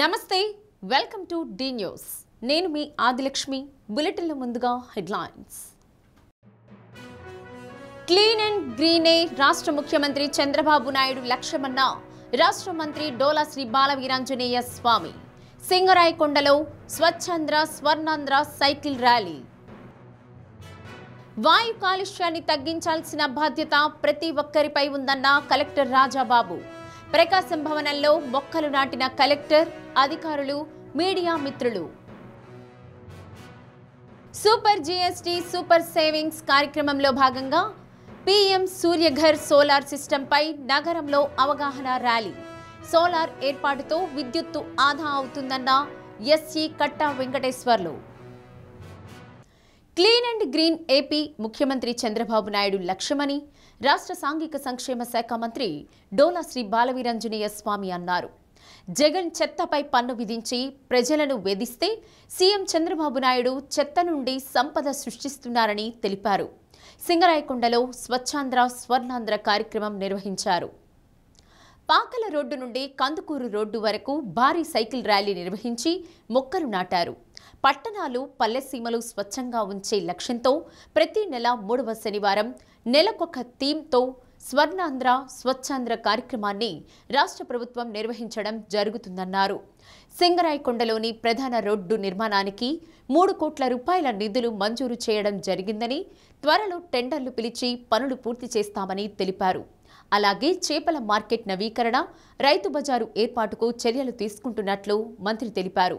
నమస్తే welcome to D news నేను మీ ఆదిలక్ష్మి బులెటిన్ల ముందుగా హెడ్లైన్స్ క్లీన్ అండ్ గ్రీన్ రాష్ట్ర ముఖ్యమంత్రి చంద్రబాబు నాయుడు లక్ష్యమన్న రాష్ట్ర మంత్రి డోలా శ్రీ బాలవీరాంజనేయ స్వామి సింగరాయకొండలో స్వచ్ఛంద్ర స్వర్ణాంధ్ర సైకిల్ ర్యాలీ వాయు కాలుష్యాన్ని తగ్గించాల్సిన బాధ్యత ప్రతి ఒక్కరిపై ఉందన్న కలెక్టర్ రాజాబాబు ప్రకాశం భవనంలో మొక్కలు నాటిన కలెక్టర్ అధికారులు మీడియా మిత్రులు సూపర్ జీఎస్టీ సూపర్ సేవింగ్స్ కార్యక్రమంలో భాగంగా పీఎం సూర్యఘర్ సోలార్ సిస్టంపై నగరంలో అవగాహన ర్యాలీ సోలార్ ఏర్పాటుతో విద్యుత్తు ఆదా అవుతుందన్న SC Katta Venkateswarlu clean and green AP ముఖ్యమంత్రి చంద్రబాబు నాయుడు లక్ష్యమని రాష్ట్ర సాంఘిక సంక్షేమ శాఖ మంత్రి డోలా శ్రీ బాలవీరాంజనేయ స్వామి అన్నారు. జగన్ చెత్తపై పన్ను విధించి ప్రజలను వేధిస్తే సీఎం చంద్రబాబు నాయుడు చెత్త నుండి సంపద సృష్టిస్తున్నారని తెలిపారు. సింగరాయకొండలో స్వచ్ఛాంధ్ర స్వర్ణాంధ్ర కార్యక్రమం నిర్వహించారు. పాకల రోడ్డు నుండి కందుకూరు రోడ్డు వరకు భారీ సైకిల్ ర్యాలీ నిర్వహించి మొక్కలు నాటారు. పట్టణాలు పల్లెసీమలు స్వచ్ఛంగా ఉంచే లక్ష్యంతో ప్రతి నెల 3వ శనివారం నెలకొక థీమ్తో స్వర్ణాంధ్ర స్వచ్ఛాంధ్ర కార్యక్రమాన్ని రాష్ట్ర ప్రభుత్వం నిర్వహించడం జరుగుతుందన్నారు. సింగరాయకొండలోని ప్రధాన రోడ్డు నిర్మాణానికి 3 కోట్ల రూపాయల నిధులు మంజూరు చేయడం జరిగిందని త్వరలో టెండర్లు పిలిచి పనులు పూర్తి చేస్తామని తెలిపారు. అలాగే చేపల మార్కెట్ నవీకరణ రైతు బజారు ఏర్పాటుకు చర్యలు తీసుకుంటున్నట్లు మంత్రి తెలిపారు.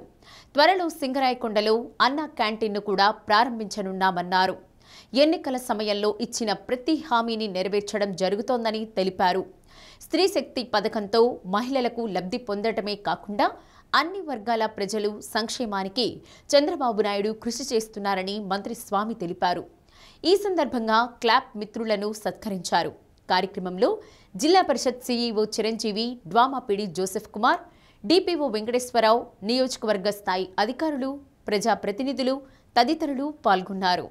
త్వరలో సింగరాయకొండలో అన్న క్యాంటీన్ను కూడా ప్రారంభించనున్నామన్నారు. ఎన్నికల సమయంలో ఇచ్చిన ప్రతి హామీని నెరవేర్చడం జరుగుతోందని తెలిపారు. స్త్రీ శక్తి పథకంతో మహిళలకు లబ్ధి పొందడమే కాకుండా అన్ని వర్గాల ప్రజలు సంక్షేమానికి చంద్రబాబు నాయుడు కృషి చేస్తున్నారని మంత్రి స్వామి తెలిపారు. ఈ సందర్భంగా క్లాప్ మిత్రులను సత్కరించారు. కార్యక్రమంలో జిల్లా పరిషత్ CEO Chiranjeevi, డ్వామాపీడి Joseph Kumar, DPO Venkateswararao, నియోజకవర్గ స్థాయి అధికారులు, ప్రజాప్రతినిధులు తదితరులు పాల్గొన్నారు.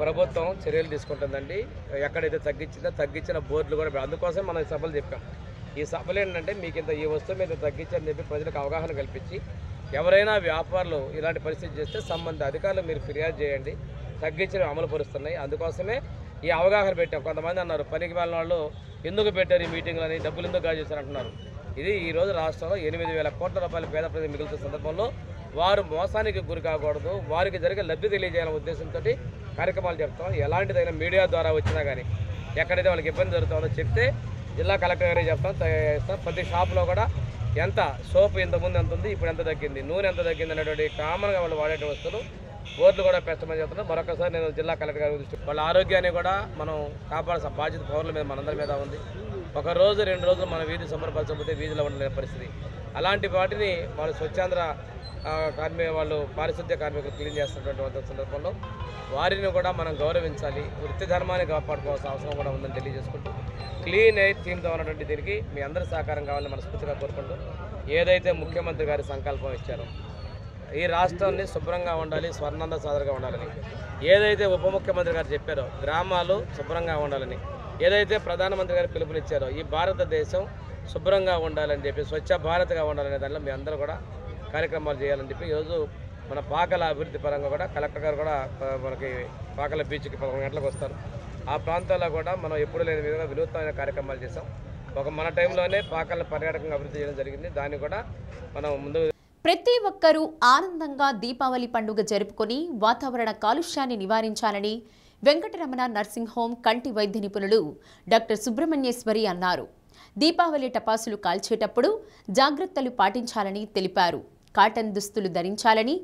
ప్రభుత్వం చర్యలు తీసుకుంటుందండి. ఎక్కడైతే తగ్గించిన బోర్డులు కూడా అందుకోసం మనం సభలు చెప్పాం. ఈ సభలు ఏంటంటే మీకు ఇంత ఈ వస్తువు మీద తగ్గించని చెప్పి ప్రజలకు అవగాహన కల్పించి ఎవరైనా వ్యాపారులు ఇలాంటి పరిస్థితి చేస్తే సంబంధిత అధికారులు మీరు ఫిర్యాదు చేయండి, తగ్గించడం అమలు పరుస్తున్నాయి. అందుకోసమే ఈ అవగాహన పెట్టాం. కొంతమంది అన్నారు పనికి వెళ్ళిన వాళ్ళు ఎందుకు పెట్టారు ఈ మీటింగ్లని, డబ్బులు ఎందుకు గాజేశారు అంటున్నారు. ఇది ఈరోజు రాష్ట్రంలో 8,000 కోట్ల రూపాయల పేద ప్రజలు మిగులుతున్న సందర్భంలో వారు మోసానికి గురి కాకూడదు, వారికి జరిగే లబ్ధి తెలియజేయాలనే ఉద్దేశంతో కార్యక్రమాలు చెప్తాం. ఎలాంటిదైనా మీడియా ద్వారా వచ్చినా కానీ ఎక్కడైతే వాళ్ళకి ఇబ్బంది జరుగుతుందో చెప్తే జిల్లా కలెక్టర్ గారికి చెప్తాం. ప్రతి షాపులో కూడా ఎంత సోపు ఇంతకుముందు ఎంత ఉంది, ఇప్పుడు ఎంత తగ్గింది, నూనె ఎంత తగ్గింది అనేటువంటి కామన్గా వాళ్ళు వాడే వస్తువులు బోర్డులు కూడా పెట్టమని చెప్తున్నాం. మరొకసారి నేను జిల్లా కలెక్టర్ గారి దృష్టి వాళ్ళ ఆరోగ్యాన్ని కూడా మనం కాపాడాల్సిన బాధ్యత పౌరుల మీద మనందరి మీద ఉంది. ఒక రోజు 2 రోజులు మన వీధి శుభ్రపరచకపోతే వీధిలో ఉండలేని పరిస్థితి. అలాంటి వాటిని వాళ్ళు స్వచ్ఛాంధ్ర వాళ్ళు పారిశుద్ధ్య కార్మికులు క్లీన్ చేస్తున్నటువంటి సందర్భంలో వారిని కూడా మనం గౌరవించాలి, వృత్తి ధర్మాన్ని కాపాడుకోవాల్సిన అవసరం కూడా ఉందని తెలియజేసుకుంటూ క్లీన్ ఎయిర్ థీమ్తో ఉన్నటువంటి దీనికి మీ అందరి సహకారం కావాలని మనస్ఫూర్తిగా కోరుకుంటూ ఏదైతే ముఖ్యమంత్రి గారి సంకల్పం ఇచ్చారో ఈ రాష్ట్రాన్ని శుభ్రంగా ఉండాలి, స్వర్ణాంధ్ర సాధనగా ఉండాలని, ఏదైతే ఉప ముఖ్యమంత్రి గారు చెప్పారో గ్రామాలు శుభ్రంగా ఉండాలని, ఏదైతే ప్రధానమంత్రి గారు పిలుపునిచ్చారో ఈ భారతదేశం శుభ్రంగా ఉండాలని చెప్పి స్వచ్ఛ భారత్గా ఉండాలనే దానిలో మీ అందరూ కూడా కార్యక్రమాలు చేయాలని చెప్పి ఈరోజు మన పాకల అభివృద్ధి పరంగా కూడా కలెక్టర్ గారు కూడా మనకి పాకల బీచ్కి 11 గంటలకు వస్తారు. ఆ ప్రాంతాల్లో కూడా మనం ఎప్పుడు లేని విధంగా వినూత్నమైన కార్యక్రమాలు చేసాం. మన టైంలోనే పాకలను పర్యాటకంగా అభివృద్ధి చేయడం జరిగింది. దాన్ని కూడా మనం ముందు ప్రతి ఒక్కరూ ఆనందంగా దీపావళి పండుగ జరుపుకొని వాతావరణ కాలుష్యాన్ని నివారించాలని వెంకటరమణ నర్సింగ్ హోం కంటి వైద్య నిపుణులు డాక్టర్ సుబ్రహ్మణ్యేశ్వరి అన్నారు. దీపావళి టపాసులు కాల్చేటప్పుడు జాగ్రత్తలు పాటించాలని తెలిపారు. కాటన్ దుస్తులు ధరించాలని,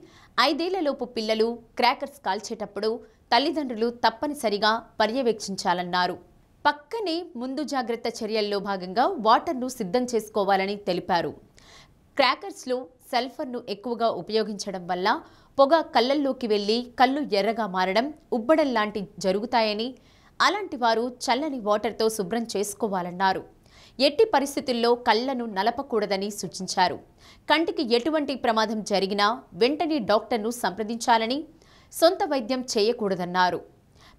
5 ఏళ్లలోపు పిల్లలు క్రాకర్స్ కాల్చేటప్పుడు తల్లిదండ్రులు తప్పనిసరిగా పర్యవేక్షించాలన్నారు. పక్కనే ముందు జాగ్రత్త చర్యల్లో భాగంగా వాటర్ను సిద్ధం చేసుకోవాలని తెలిపారు. క్రాకర్స్లో సల్ఫర్ను ఎక్కువగా ఉపయోగించడం వల్ల పొగ కళ్ళల్లోకి వెళ్లి కళ్ళు ఎర్రగా మారడం, ఉబ్బడం లాంటి జరుగుతాయని, అలాంటి వారు చల్లని వాటర్తో శుభ్రం చేసుకోవాలన్నారు. ఎట్టి పరిస్థితుల్లో కళ్లను నలపకూడదని సూచించారు. కంటికి ఎటువంటి ప్రమాదం జరిగినా వెంటనే డాక్టర్ను సంప్రదించాలని, సొంత వైద్యం చేయకూడదన్నారు.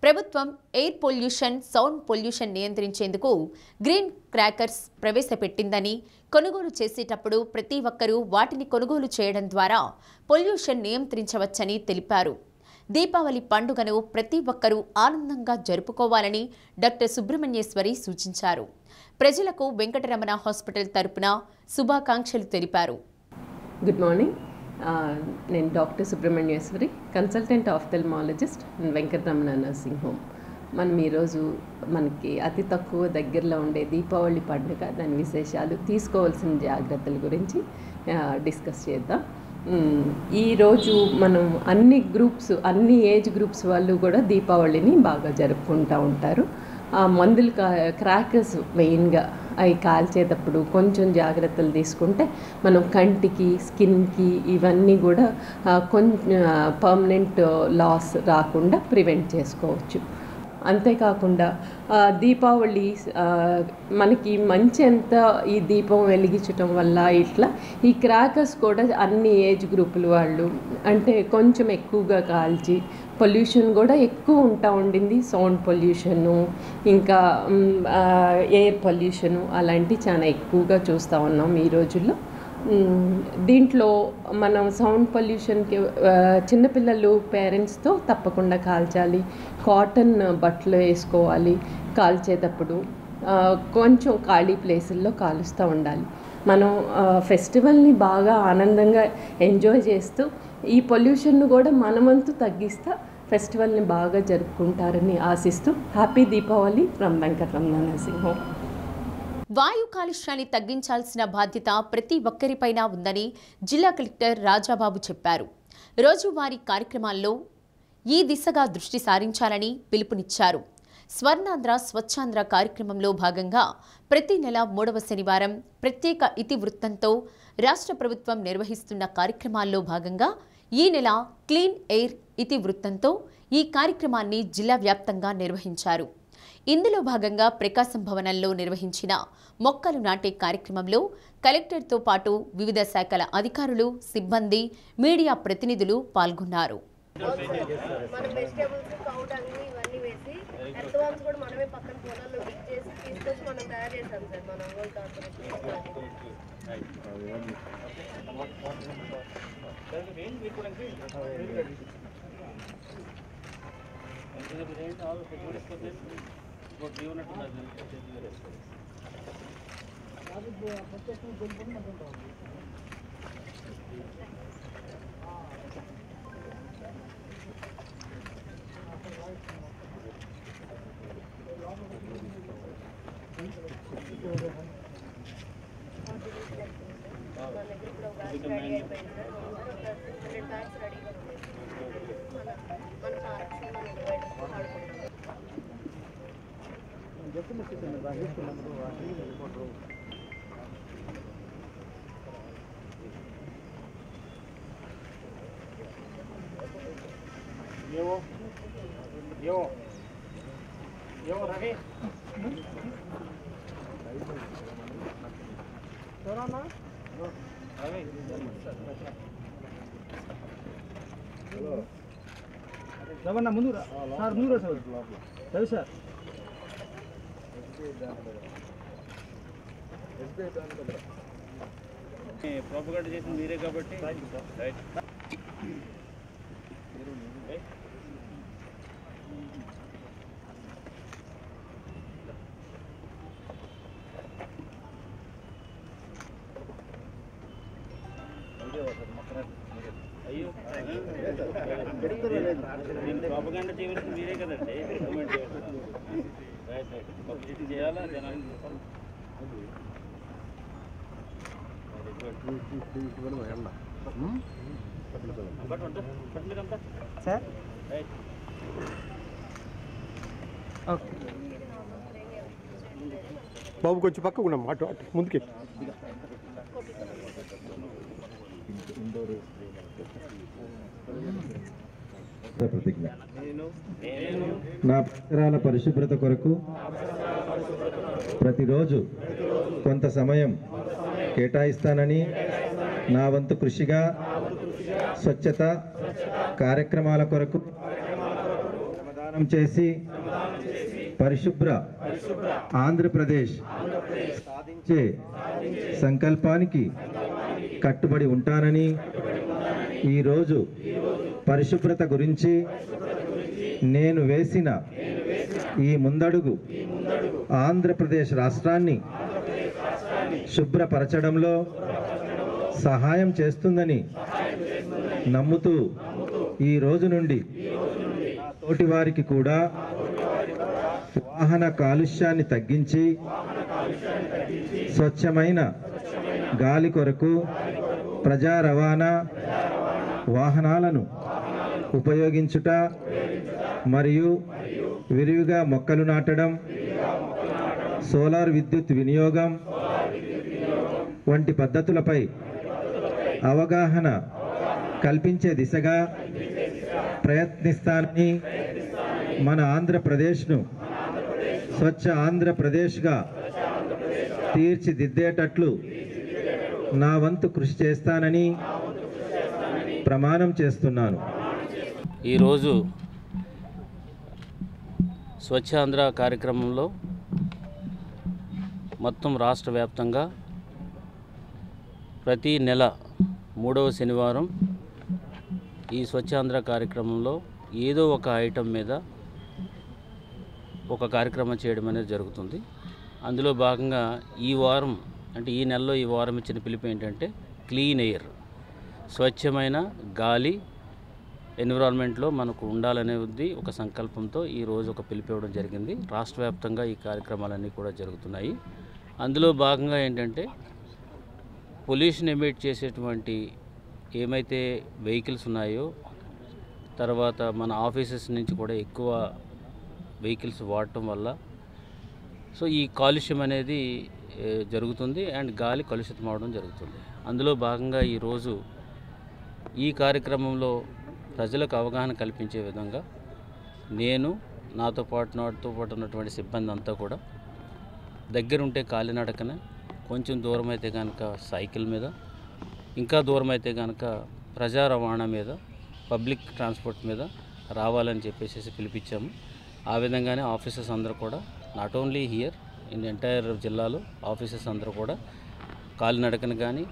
ప్రభుత్వం ఎయిర్ పొల్యూషన్, సౌండ్ పొల్యూషన్ నియంత్రించేందుకు గ్రీన్ క్రాకర్స్ ప్రవేశపెట్టిందని, కొనుగోలు చేసేటప్పుడు ప్రతి ఒక్కరూ వాటిని కొనుగోలు చేయడం ద్వారా పొల్యూషన్ నియంత్రించవచ్చని తెలిపారు. దీపావళి పండుగను ప్రతి ఒక్కరూ ఆనందంగా జరుపుకోవాలని డాక్టర్ సుబ్రహ్మణ్యేశ్వరి సూచించారు. ప్రజలకు వెంకటరమణ హాస్పిటల్ తరపున శుభాకాంక్షలు తెలిపారు. Good morning. నేను doctor Subrahmanyeswari, consultant ophthalmologist Venkataramana nursing home. మనం ఈరోజు మనకి అతి తక్కువ దగ్గరలో ఉండే దీపావళి పండుగ, దాని విశేషాలు, తీసుకోవాల్సిన జాగ్రత్తల గురించి డిస్కస్ చేద్దాం. ఈరోజు మనం అన్ని ఏజ్ గ్రూప్స్ వాళ్ళు కూడా దీపావళిని బాగా జరుపుకుంటూ ఉంటారు. మందులు క్రాకర్స్ మెయిన్గా అవి కాల్చేటప్పుడు కొంచెం జాగ్రత్తలు తీసుకుంటే మనం కంటికి, స్కిన్కి ఇవన్నీ కూడా కొంచెం పర్మనెంట్ లాస్ రాకుండా ప్రివెంట్ చేసుకోవచ్చు. అంతేకాకుండా దీపావళి మనకి మంచి ఎంత ఈ దీపం వెలిగించటం వల్ల ఇట్లా ఈ క్రాకర్స్ కూడా అన్ని ఏజ్ గ్రూపుల వాళ్ళు అంటే కొంచెం ఎక్కువగా కాల్చి పొల్యూషన్ కూడా ఎక్కువ ఉండింది. సౌండ్ పొల్యూషను, ఇంకా ఎయిర్ పొల్యూషను అలాంటివి చాలా ఎక్కువగా చూస్తూ ఉన్నాం ఈ రోజుల్లో. దీంట్లో మనం సౌండ్ పొల్యూషన్కి చిన్నపిల్లలు పేరెంట్స్తో తప్పకుండా కాల్చాలి. కాటన్ బట్టలు వేసుకోవాలి. కాల్చేటప్పుడు కొంచెం ఖాళీ ప్లేసుల్లో కాలుస్తూ ఉండాలి. మనం ఫెస్టివల్ని బాగా ఆనందంగా ఎంజాయ్ చేస్తూ ఈ పొల్యూషన్ను కూడా మనమంతు తగ్గిస్తూ ఫెస్టివల్ని బాగా జరుపుకుంటారని ఆశిస్తూ happy Deepavali from Venkataramana nursing home. వాయు కాలుష్యాన్ని తగ్గించాల్సిన బాధ్యత ప్రతి ఒక్కరిపైనా ఉందని జిల్లా కలెక్టర్ రాజాబాబు చెప్పారు. రోజువారీ కార్యక్రమాల్లో ఈ దిశగా దృష్టి సారించాలని పిలుపునిచ్చారు. స్వర్ణాంధ్ర స్వచ్ఛాంధ్ర కార్యక్రమంలో భాగంగా ప్రతి నెల 3వ శనివారం ప్రత్యేక ఇతివృత్తంతో రాష్ట్ర ప్రభుత్వం నిర్వహిస్తున్న కార్యక్రమాల్లో భాగంగా ఈ నెల క్లీన్ ఎయిర్ ఇతివృత్తంతో ఈ కార్యక్రమాన్ని జిల్లా వ్యాప్తంగా నిర్వహించారు. ఇందులో భాగంగా ప్రకాశం భవనంలో నిర్వహించిన మొక్కలు నాటే కార్యక్రమంలో కలెక్టర్తో పాటు వివిధ శాఖల అధికారులు, సిబ్బంది, మీడియా ప్రతినిధులు పాల్గొన్నారు. ముందు సార్ ముందు సార్ రవి సార్ ప్రోపగండా చేసింది మీరే కాబట్టి రైట్ అయ్యో ప్రోపగండా చేయవలసింది మీరే కదండి గవర్నమెంట్ రైట్ రైట్ పబ్లిసిటీ చేయాలా జనానికి సార్ రైట్ ఓకే బాబు కొంచెం పక్కకు ఉన్నాం అటు అటు ముందుకి ప్రతిజ్ఞ నా పరిసరాల పరిశుభ్రత కొరకు ప్రతిరోజు కొంత సమయం కేటాయిస్తానని నా వంతు కృషిగా స్వచ్ఛత కార్యక్రమాల కొరకు శ్రమదానం చేసి పరిశుభ్ర ఆంధ్రప్రదేశ్ సాధించే సంకల్పానికి కట్టుబడి ఉంటానని ఈరోజు పరిశుభ్రత గురించి నేను వేసిన ఈ ముందడుగు ఆంధ్రప్రదేశ్ రాష్ట్రాన్ని శుభ్రపరచడంలో సహాయం చేస్తుందని నమ్ముతూ ఈ రోజు నుండి తోటి వారికి కూడా వాహన కాలుష్యాన్ని తగ్గించి స్వచ్ఛమైన గాలి కొరకు ప్రజా రవాణా వాహనాలను ఉపయోగించుట మరియు విరివిగా మొక్కలు నాటడం సోలార్ విద్యుత్ వినియోగం వంటి పద్ధతులపై అవగాహన కల్పించే దిశగా ప్రయత్నిస్తానని మన ఆంధ్రప్రదేశ్ను స్వచ్ఛ ఆంధ్రప్రదేశ్గా తీర్చిదిద్దేటట్లు నా వంతు కృషి చేస్తానని ప్రమాణం చేస్తున్నాను. ఈరోజు స్వచ్ఛ ఆంధ్ర కార్యక్రమంలో మొత్తం రాష్ట్ర వ్యాప్తంగా ప్రతి నెల 3వ శనివారం ఈ స్వచ్ఛ ఆంధ్ర కార్యక్రమంలో ఏదో ఒక ఐటెం మీద ఒక కార్యక్రమం చేయడం అనేది జరుగుతుంది. అందులో భాగంగా ఈ వారం అంటే ఈ నెలలో ఈ వారం ఇచ్చిన పిలుపు ఏంటంటే క్లీన్ ఎయిర్, స్వచ్ఛమైన గాలి ఎన్విరాన్మెంట్లో మనకు ఉండాలనేది ఒక సంకల్పంతో ఈరోజు ఒక పిలుపు ఇవ్వడం జరిగింది. రాష్ట్ర వ్యాప్తంగా ఈ కార్యక్రమాలన్నీ కూడా జరుగుతున్నాయి. అందులో భాగంగా ఏంటంటే పొల్యూషన్ ఎమిట్ చేసేటువంటి ఏమైతే వెహికల్స్ ఉన్నాయో, తర్వాత మన ఆఫీసెస్ నుంచి కూడా ఎక్కువ వెహికల్స్ వాడటం వల్ల సో ఈ కాలుష్యం అనేది జరుగుతుంది అండ్ గాలి కలుషితం అవడం జరుగుతుంది. అందులో భాగంగా ఈరోజు ఈ కార్యక్రమంలో ప్రజలకు అవగాహన కల్పించే విధంగా నేను నాతో పాటు ఉన్నటువంటి సిబ్బంది అంతా కూడా దగ్గరుంటే కాలినడకన, కొంచెం దూరం అయితే కనుక సైకిల్ మీద, ఇంకా దూరం అయితే కనుక ప్రజా రవాణా మీద, పబ్లిక్ ట్రాన్స్పోర్ట్ మీద రావాలని చెప్పేసి పిలిపించాము. ఆ విధంగానే ఆఫీసర్స్ అందరూ కూడా not only here in entire జిల్లాలో ఆఫీసర్స్ అందరూ కూడా కాలినడకన కానీ,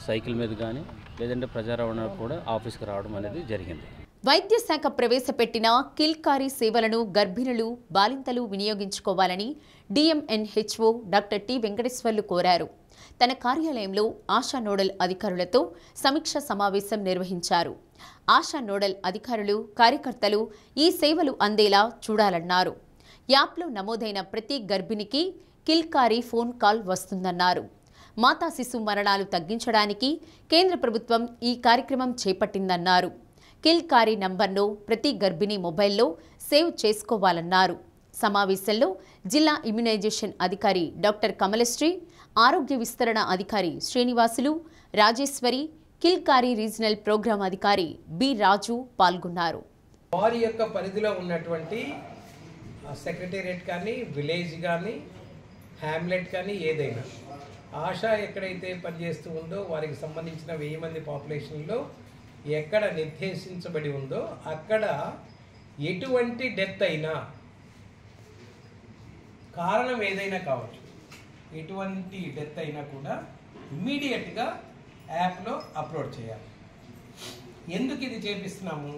సైకిల్ మీద కానీ, లేదంటే ప్రజా రవాణా కూడా ఆఫీస్కి రావడం అనేది జరిగింది. వైద్య శాఖ ప్రవేశపెట్టిన కిల్కారీ సేవలను గర్భిణులు, బాలింతలు వినియోగించుకోవాలని డిఎంఎన్హెచ్ఓ డాక్టర్ టి వెంకటేశ్వర్లు కోరారు. తన కార్యాలయంలో ఆశా నోడల్ అధికారులతో సమీక్ష సమావేశం నిర్వహించారు. ఆశా నోడల్ అధికారులు, కార్యకర్తలు ఈ సేవలు అందేలా చూడాలన్నారు. యాప్లో నమోదైన ప్రతి గర్భిణికి కిల్కారీ ఫోన్ కాల్ వస్తుందన్నారు. మాతా శిశు మరణాలు తగ్గించడానికి కేంద్ర ప్రభుత్వం ఈ కార్యక్రమం చేపట్టిందన్నారు. కిల్కారీ నంబర్ను ప్రతి గర్భిణీ మొబైల్లో సేవ్ చేసుకోవాలన్నారు. సమావేశంలో జిల్లా ఇమ్యునైజేషన్ అధికారి డాక్టర్ కమలశ్రీ, ఆరోగ్య విస్తరణ అధికారి శ్రీనివాసులు, రాజేశ్వరి, కిల్కారీ రీజనల్ ప్రోగ్రాం అధికారి బి రాజు పాల్గొన్నారు. వారి యొక్క పరిధిలో ఉన్నటువంటి సెక్రటేరియట్ కానీ, విలేజ్ కానీ, హ్యామ్లెట్ కానీ, ఏదైనా ఆశా ఎక్కడైతే పనిచేస్తూ ఉందో వారికి సంబంధించిన 1000 మంది పాపులేషన్లో ఎక్కడ నిర్దేశించబడి ఉందో అక్కడ ఎటువంటి డెత్ అయినా, కారణం ఏదైనా కావచ్చు, ఎటువంటి డెత్ అయినా కూడా ఇమ్మీడియట్గా యాప్లో అప్లోడ్ చేయాలి. ఎందుకు ఇది చేపిస్తున్నాము?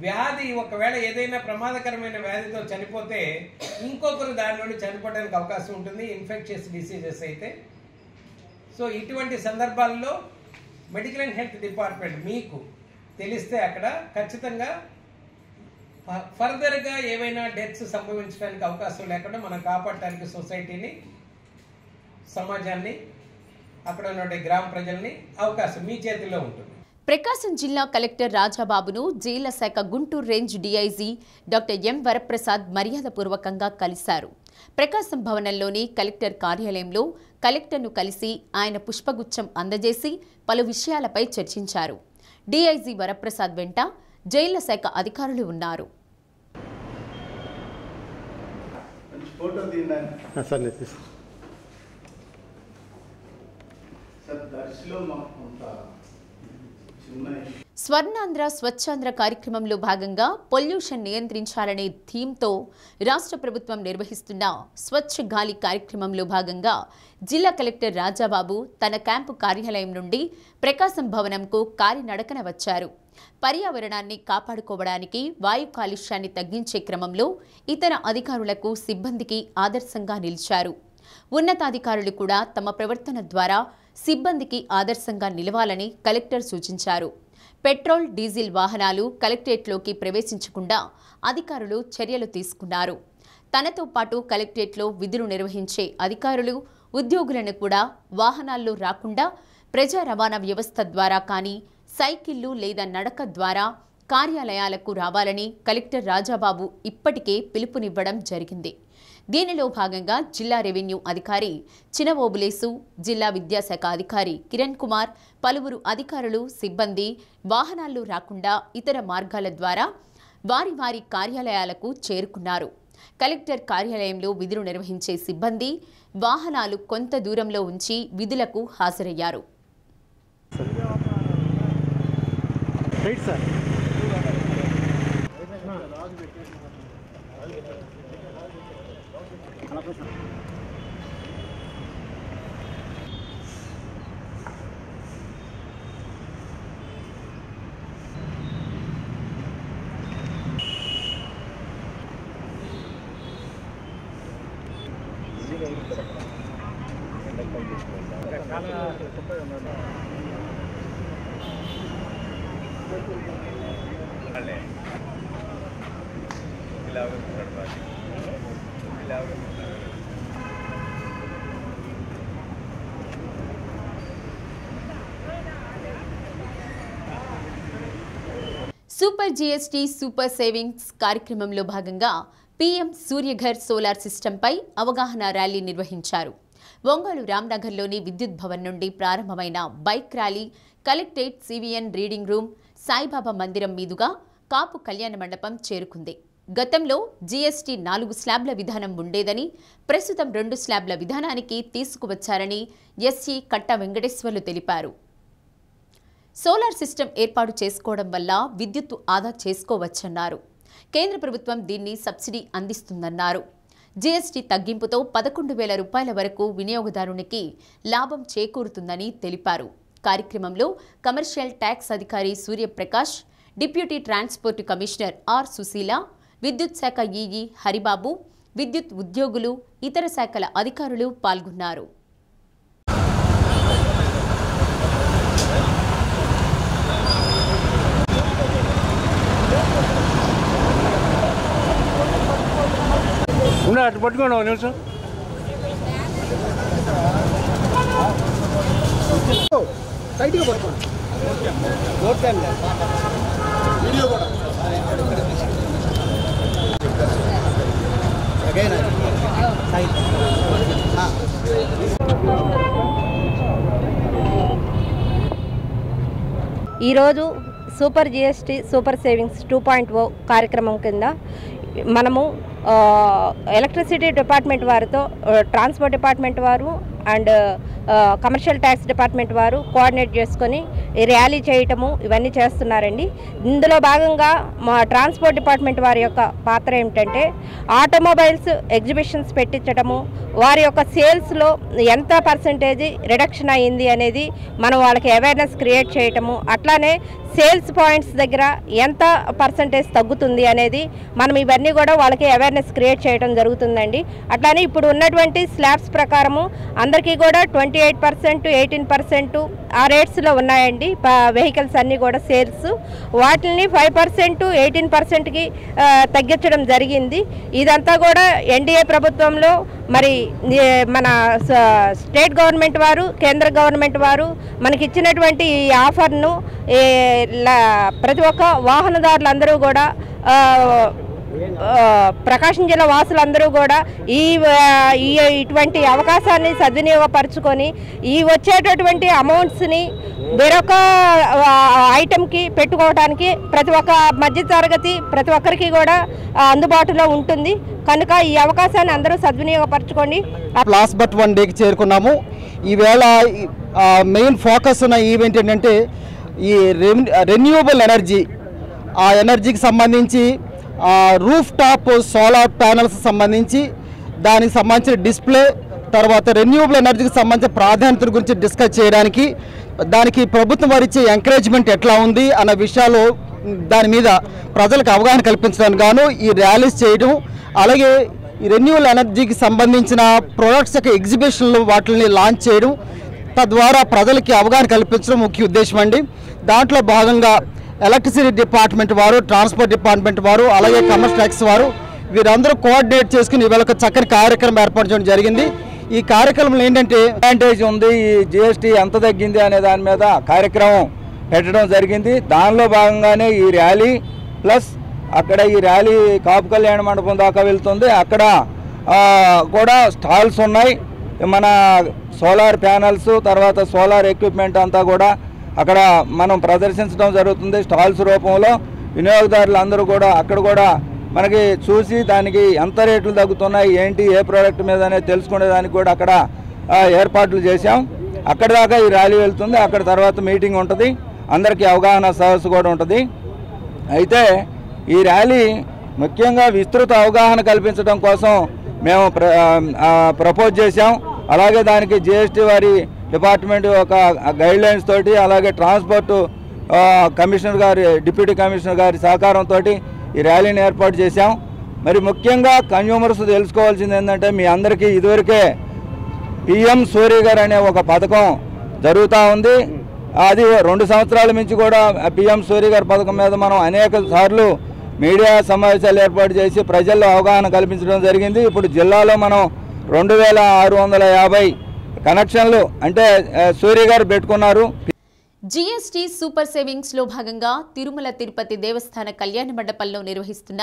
వ్యాధి ఒకవేళ ఏదైనా ప్రమాదకరమైన వ్యాధితో చనిపోతే ఇంకొకరు దాని నుండి చనిపోవడానికి అవకాశం ఉంటుంది, ఇన్ఫెక్షియస్ డిసీజెస్ అయితే. సో ఇటువంటి సందర్భాల్లో మెడికల్ అండ్ హెల్త్ డిపార్ట్మెంట్ మీకు తెలిస్తే అక్కడ ఖచ్చితంగా ఫర్దర్గా ఏవైనా డెత్స్ సంభవించడానికి అవకాశం లేకుండా మనం కాపాడటానికి సొసైటీని, సమాజాన్ని, అక్కడ ఉన్న గ్రామ ప్రజల్ని అవకాశం మీ చేతిలో ఉంటుంది. ప్రకాశం జిల్లా కలెక్టర్ రాజాబాబును జైళ్ల శాఖ Guntur range DIG doctor M Varaprasad మర్యాదపూర్వకంగా కలిశారు. ప్రకాశం భవనంలోని కలెక్టర్ కార్యాలయంలో కలెక్టర్ను కలిసి ఆయన పుష్పగుచ్చం అందజేసి పలు విషయాలపై చర్చించారు. డీఐజీ వరప్రసాద్ వెంట జైళ్ల శాఖ అధికారులు ఉన్నారు. స్వర్ణాంధ్ర స్వచ్ఛాంధ్ర కార్యక్రమంలో భాగంగా పొల్యూషన్ నియంత్రించాలనే థీమ్తో రాష్ట్ర ప్రభుత్వం నిర్వహిస్తున్న స్వచ్ఛ గాలి కార్యక్రమంలో భాగంగా జిల్లా కలెక్టర్ రాజాబాబు తన క్యాంపు కార్యాలయం నుండి ప్రకాశం భవనంకు కాలినడకన వచ్చారు. పర్యావరణాన్ని కాపాడుకోవడానికి, వాయు కాలుష్యాన్ని తగ్గించే క్రమంలో ఇతర అధికారులకు, సిబ్బందికి ఆదర్శంగా నిలిచారు. ఉన్నతాధికారులు కూడా తమ ప్రవర్తన ద్వారా సిబ్బందికి ఆదర్శంగా నిలవాలని కలెక్టర్ సూచించారు. పెట్రోల్, డీజిల్ వాహనాలు కలెక్టరేట్లోకి ప్రవేశించకుండా అధికారులు చర్యలు తీసుకున్నారు. తనతో పాటు కలెక్టరేట్లో విధులు నిర్వహించే అధికారులు, ఉద్యోగులను కూడా వాహనాల్లో రాకుండా ప్రజా రవాణా వ్యవస్థ ద్వారా కానీ, సైకిళ్లు లేదా నడక ద్వారా కార్యాలయాలకు రావాలని కలెక్టర్ రాజాబాబు ఇప్పటికే పిలుపునివ్వడం జరిగింది. దీనిలో భాగంగా జిల్లా రెవెన్యూ అధికారి చినవోబులేసు, జిల్లా విద్యాశాఖ అధికారి కిరణ్ కుమార్, పలువురు అధికారులు, సిబ్బంది వాహనాల్లో రాకుండా ఇతర మార్గాల ద్వారా వారి వారి కార్యాలయాలకు చేరుకున్నారు. కలెక్టర్ కార్యాలయంలో విధులు నిర్వహించే సిబ్బంది వాహనాలు కొంత దూరంలో ఉంచి విధులకు హాజరయ్యారు. సూపర్ జీఎస్టీ సూపర్ సేవింగ్స్ కార్యక్రమంలో భాగంగా పీఎం సూర్యఘర్ సోలార్ సిస్టంపై అవగాహన ర్యాలీ నిర్వహించారు. ఒంగోలు రామ్నగర్లోని విద్యుత్ భవన్ నుండి ప్రారంభమైన bike rally collectorate, CVN reading room, Saibaba మందిరం మీదుగా కాపు కళ్యాణ మండపం చేరుకుంది. గతంలో జీఎస్టీ 4 స్లాబ్ల విధానం ఉండేదని, ప్రస్తుతం 2 స్లాబ్ల విధానానికి తీసుకువచ్చారని ఎస్ఈ కట్ట వెంకటేశ్వర్లు తెలిపారు. సోలార్ సిస్టమ్ ఏర్పాటు చేసుకోవడం వల్ల విద్యుత్తు ఆదా చేసుకోవచ్చన్నారు. కేంద్ర ప్రభుత్వం దీన్ని సబ్సిడీ అందిస్తుందన్నారు. జీఎస్టీ తగ్గింపుతో 11,000 రూపాయల వరకు వినియోగదారునికి లాభం చేకూరుతుందని తెలిపారు. కార్యక్రమంలో కమర్షియల్ ట్యాక్స్ అధికారి Suryaprakash, deputy transport commissioner R Sushila, విద్యుత్ శాఖ ఈఈ హరిబాబు, విద్యుత్ ఉద్యోగులు, ఇతర శాఖల అధికారులు పాల్గొన్నారు. అటు పట్టుకోండి నిమిషం. టైట్గా పట్టుకోండి. ఈరోజు సూపర్ జిఎస్టీ సూపర్ సేవింగ్స్ 2.0 కార్యక్రమం కింద మనము ఎలక్ట్రిసిటీ డిపార్ట్మెంట్ వారితో ట్రాన్స్పోర్ట్ డిపార్ట్మెంట్ వారు అండ్ కమర్షియల్ ట్యాక్స్ డిపార్ట్మెంట్ వారు కోఆర్డినేట్ చేసుకొని ర్యాలీ చేయటము ఇవన్నీ చేస్తున్నారండి. ఇందులో భాగంగా మా ట్రాన్స్పోర్ట్ డిపార్ట్మెంట్ వారి యొక్క పాత్ర ఏమిటంటే ఆటోమొబైల్స్ ఎగ్జిబిషన్స్ పెట్టించడము, వారి యొక్క సేల్స్లో ఎంత పర్సంటేజ్ రిడక్షన్ అయ్యింది అనేది మనం వాళ్ళకి అవేర్నెస్ క్రియేట్ చేయటము, అట్లానే సేల్స్ పాయింట్స్ దగ్గర ఎంత పర్సంటేజ్ తగ్గుతుంది అనేది మనం ఇవన్నీ కూడా వాళ్ళకి అవేర్నెస్ క్రియేట్ చేయడం జరుగుతుందండి. అట్లానే ఇప్పుడు ఉన్నటువంటి స్లాబ్స్ ప్రకారము అందరికీ కూడా 28%, 18% ఆ రేట్స్లో ఉన్నాయండి వెహికల్స్ అన్నీ కూడా సేల్స్. వాటిని 5%, 18%కి తగ్గించడం జరిగింది. ఇదంతా కూడా ఎన్డీఏ ప్రభుత్వంలో మరి మన స్టేట్ గవర్నమెంట్ వారు, కేంద్ర గవర్నమెంట్ వారు మనకి ఇచ్చినటువంటి ఈ ఆఫర్ను ప్రతి ఒక్క వాహనదారులందరూ కూడా ప్రకాశం జిల్లా వాసులందరూ కూడా ఇటువంటి అవకాశాన్ని సద్వినియోగపరచుకొని ఈ వచ్చేటటువంటి అమౌంట్స్ని వేరొక ఐటెంకి పెట్టుకోవడానికి ప్రతి ఒక్క మధ్యతరగతి ప్రతి ఒక్కరికి కూడా అందుబాటులో ఉంటుంది. కనుక ఈ అవకాశాన్ని అందరూ సద్వినియోగపరచుకోండి. లాస్ట్ బట్ 1 డేకి చేరుకున్నాము. ఈవేళ మెయిన్ ఫోకస్ ఉన్న ఈవెంట్ ఏంటంటే ఈ రెన్యూవబుల్ ఎనర్జీ, ఆ ఎనర్జీకి సంబంధించి రూఫ్ టాప్ సోలార్ ప్యానల్స్ సంబంధించి దానికి సంబంధించిన డిస్ప్లే, తర్వాత రెన్యూవబుల్ ఎనర్జీకి సంబంధించిన ప్రాధాన్యత గురించి డిస్కస్ చేయడానికి, దానికి ప్రభుత్వం వారిచ్చే ఎంకరేజ్మెంట్ ఎట్లా ఉంది అన్న విషయాలు దాని మీద ప్రజలకు అవగాహన కల్పించడానికి గాను ఈ ర్యాలీస్ చేయడం, అలాగే ఈ రెన్యూవబుల్ ఎనర్జీకి సంబంధించిన ప్రొడక్ట్స్ యొక్క ఎగ్జిబిషన్లు వాటిని లాంచ్ చేయడం, తద్వారా ప్రజలకి అవగాహన కల్పించడం ముఖ్య ఉద్దేశం అండి. దాంట్లో భాగంగా ఎలక్ట్రిసిటీ డిపార్ట్మెంట్ వారు, ట్రాన్స్పోర్ట్ డిపార్ట్మెంట్ వారు, అలాగే కమర్షియల్ ట్యాక్స్ వారు వీరందరూ కోఆర్డినేట్ చేసుకుని ఇవాళ ఒక చక్కని కార్యక్రమం ఏర్పాటు చేయడం జరిగింది. ఈ కార్యక్రమంలో ఏంటంటే అడ్వాంటేజ్ ఉంది, ఈ జిఎస్టీ ఎంత తగ్గింది అనే దాని మీద కార్యక్రమం పెట్టడం జరిగింది. దానిలో భాగంగానే ఈ ర్యాలీ ప్లస్ అక్కడ ఈ ర్యాలీ కాపు కళ్యాణ మండపం దాకా వెళ్తుంది. అక్కడ కూడా స్టాల్స్ ఉన్నాయి. మన సోలార్ ప్యానల్స్, తర్వాత సోలార్ ఎక్విప్మెంట్ అంతా కూడా అక్కడ మనం ప్రదర్శించడం జరుగుతుంది స్టాల్స్ రూపంలో. వినియోగదారులు అందరూ కూడా అక్కడ కూడా మనకి చూసి దానికి ఎంత రేట్లు తగ్గుతున్నాయి, ఏంటి, ఏ ప్రోడక్ట్ మీద అనేది తెలుసుకునే దానికి కూడా అక్కడ ఏర్పాట్లు చేశాం. అక్కడ దాకా ఈ ర్యాలీ వెళ్తుంది. అక్కడ తర్వాత మీటింగ్ ఉంటుంది, అందరికీ అవగాహన సదస్సు కూడా ఉంటుంది. అయితే ఈ ర్యాలీ ముఖ్యంగా విస్తృత అవగాహన కల్పించడం కోసం మేము ప్రపోజ్ చేశాం. అలాగే దానికి జిఎస్టీ వారి డిపార్ట్మెంట్ ఒక గైడ్లైన్స్ తోటి, అలాగే ట్రాన్స్పోర్ట్ కమిషనర్ గారి, డిప్యూటీ కమిషనర్ గారి సహకారంతో ఈ ర్యాలీని ఏర్పాటు చేశాం. మరి ముఖ్యంగా కన్జ్యూమర్స్ తెలుసుకోవాల్సింది ఏంటంటే, మీ అందరికీ ఇదివరకే పిఎం సూర్యగర్ అనే ఒక పథకం జరుగుతూ ఉంది. అది 2 సంవత్సరాల నుంచి కూడా పిఎం సూర్యగర్ పథకం మీద మనం అనేక సార్లు మీడియా సమావేశాలు ఏర్పాటు చేసి ప్రజల్లో అవగాహన కల్పించడం జరిగింది. ఇప్పుడు జిల్లాలో మనం 2650 కనెక్షన్లు అంటే సూర్యగారు పెట్టుకున్నారు. జీఎస్టీ సూపర్ సేవింగ్స్ లో భాగంగా తిరుమల తిరుపతి దేవస్థాన కళ్యాణ మండపంలో నిర్వహిస్తున్న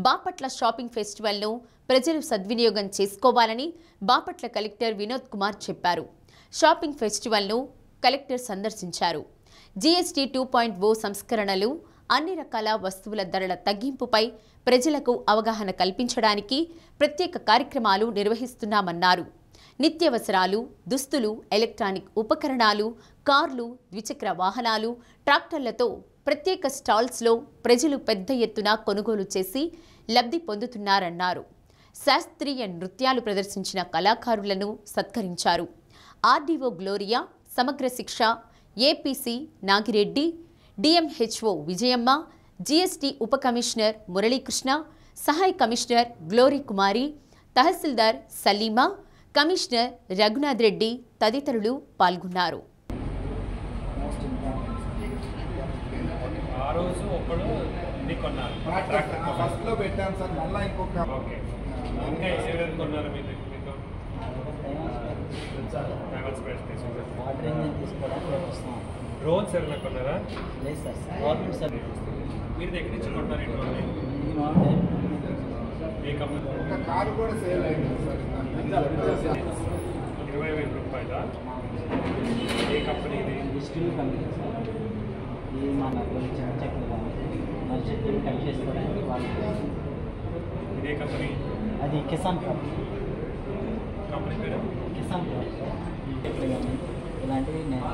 బాపట్ల షాపింగ్ ఫెస్టివల్ ను ప్రజలు సద్వినియోగం చేసుకోవాలని బాపట్ల కలెక్టర్ వినోద్ కుమార్ చెప్పారు. షాపింగ్ ఫెస్టివల్ ను కలెక్టర్ సందర్శించారు. జీఎస్టీ 2.0 సంస్కరణలు, అన్ని రకాల వస్తువుల ధరల తగ్గింపుపై ప్రజలకు అవగాహన కల్పించడానికి ప్రత్యేక కార్యక్రమాలు నిర్వహిస్తున్నామన్నారు. నిత్యావసరాలు, దుస్తులు, ఎలక్ట్రానిక్ ఉపకరణాలు, కార్లు, ద్విచక్ర వాహనాలు, ట్రాక్టర్లతో ప్రత్యేక స్టాల్స్లో ప్రజలు పెద్ద ఎత్తున కొనుగోలు చేసి లబ్ధి పొందుతున్నారన్నారు. శాస్త్రీయ నృత్యాలు ప్రదర్శించిన కళాకారులను సత్కరించారు. ఆర్డీఓ గ్లోరియా, సమగ్ర శిక్ష APC Nagireddy, DMHO Vijayamma, GST ఉప కమిషనర్ మురళీకృష్ణ, సహాయ కమిషనర్ గ్లోరీ కుమారి, తహసీల్దార్ సలీమా, కమిషనర్ రఘునాథ్ రెడ్డి తదితరులు పాల్గొన్నారు. డ్రోన్స్ ఏమైనా కొన్నారా? లేదు సార్, గవర్నమెంట్ సార్. మీరు దగ్గర నుంచి కొంటారు ఏంటి? ఏ కంపెనీ? కారు కూడా సేల్ అయింది సార్. 20,000 రూపాయల. ఏ కంపెనీ ఇది? Steel company sir. ఇది మన చిన్న చెట్లు కానీ మన చెట్లు కట్ చేసుకోవడానికి వాళ్ళు. ఇదే కంపెనీ? అది కిసాన్ కంపెనీ. కంపెనీ పేరు? కిసాన్ చెట్లు కానీ ఇలాంటివి నేను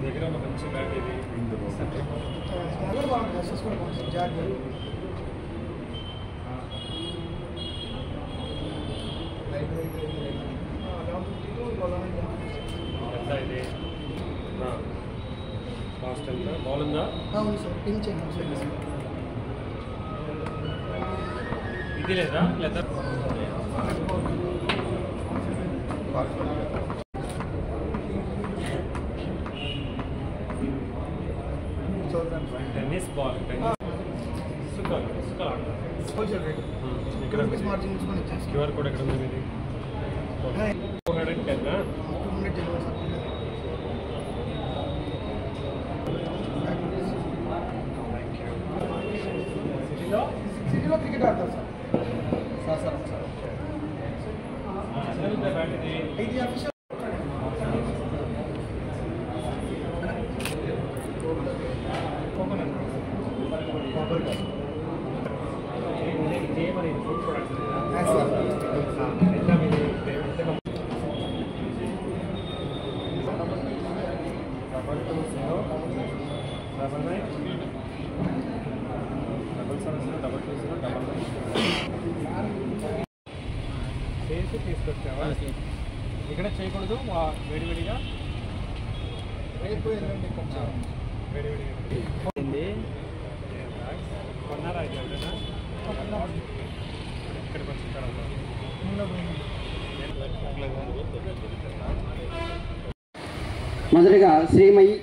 దగ్గర ఒక మంచి బ్యాట్ ఇది. ఎంత ఇది? కాస్ట్ ఎంత? బాగుందా? అవును సార్, పిన్ చేయండి సార్. ఇది లేదా? లేదా టెన్నిస్ బాల్. క్యూఆర్ కోడ్ ఎక్కడ ఉంది మీది? 410. సిటీలో క్రికెట్ ఆడతారు సార్. సార్ ఇది అఫీషియల్. చేసి తీసుకొచ్చావా? ఇక్కడ చేయకూడదు, వేడివేడిగా రేపు ఎల్లుండి వేడివేడిగా కొన్నారా? ఇది ఎవరైనా ఇక్కడికి వచ్చి మొదటిగా శ్రీమయి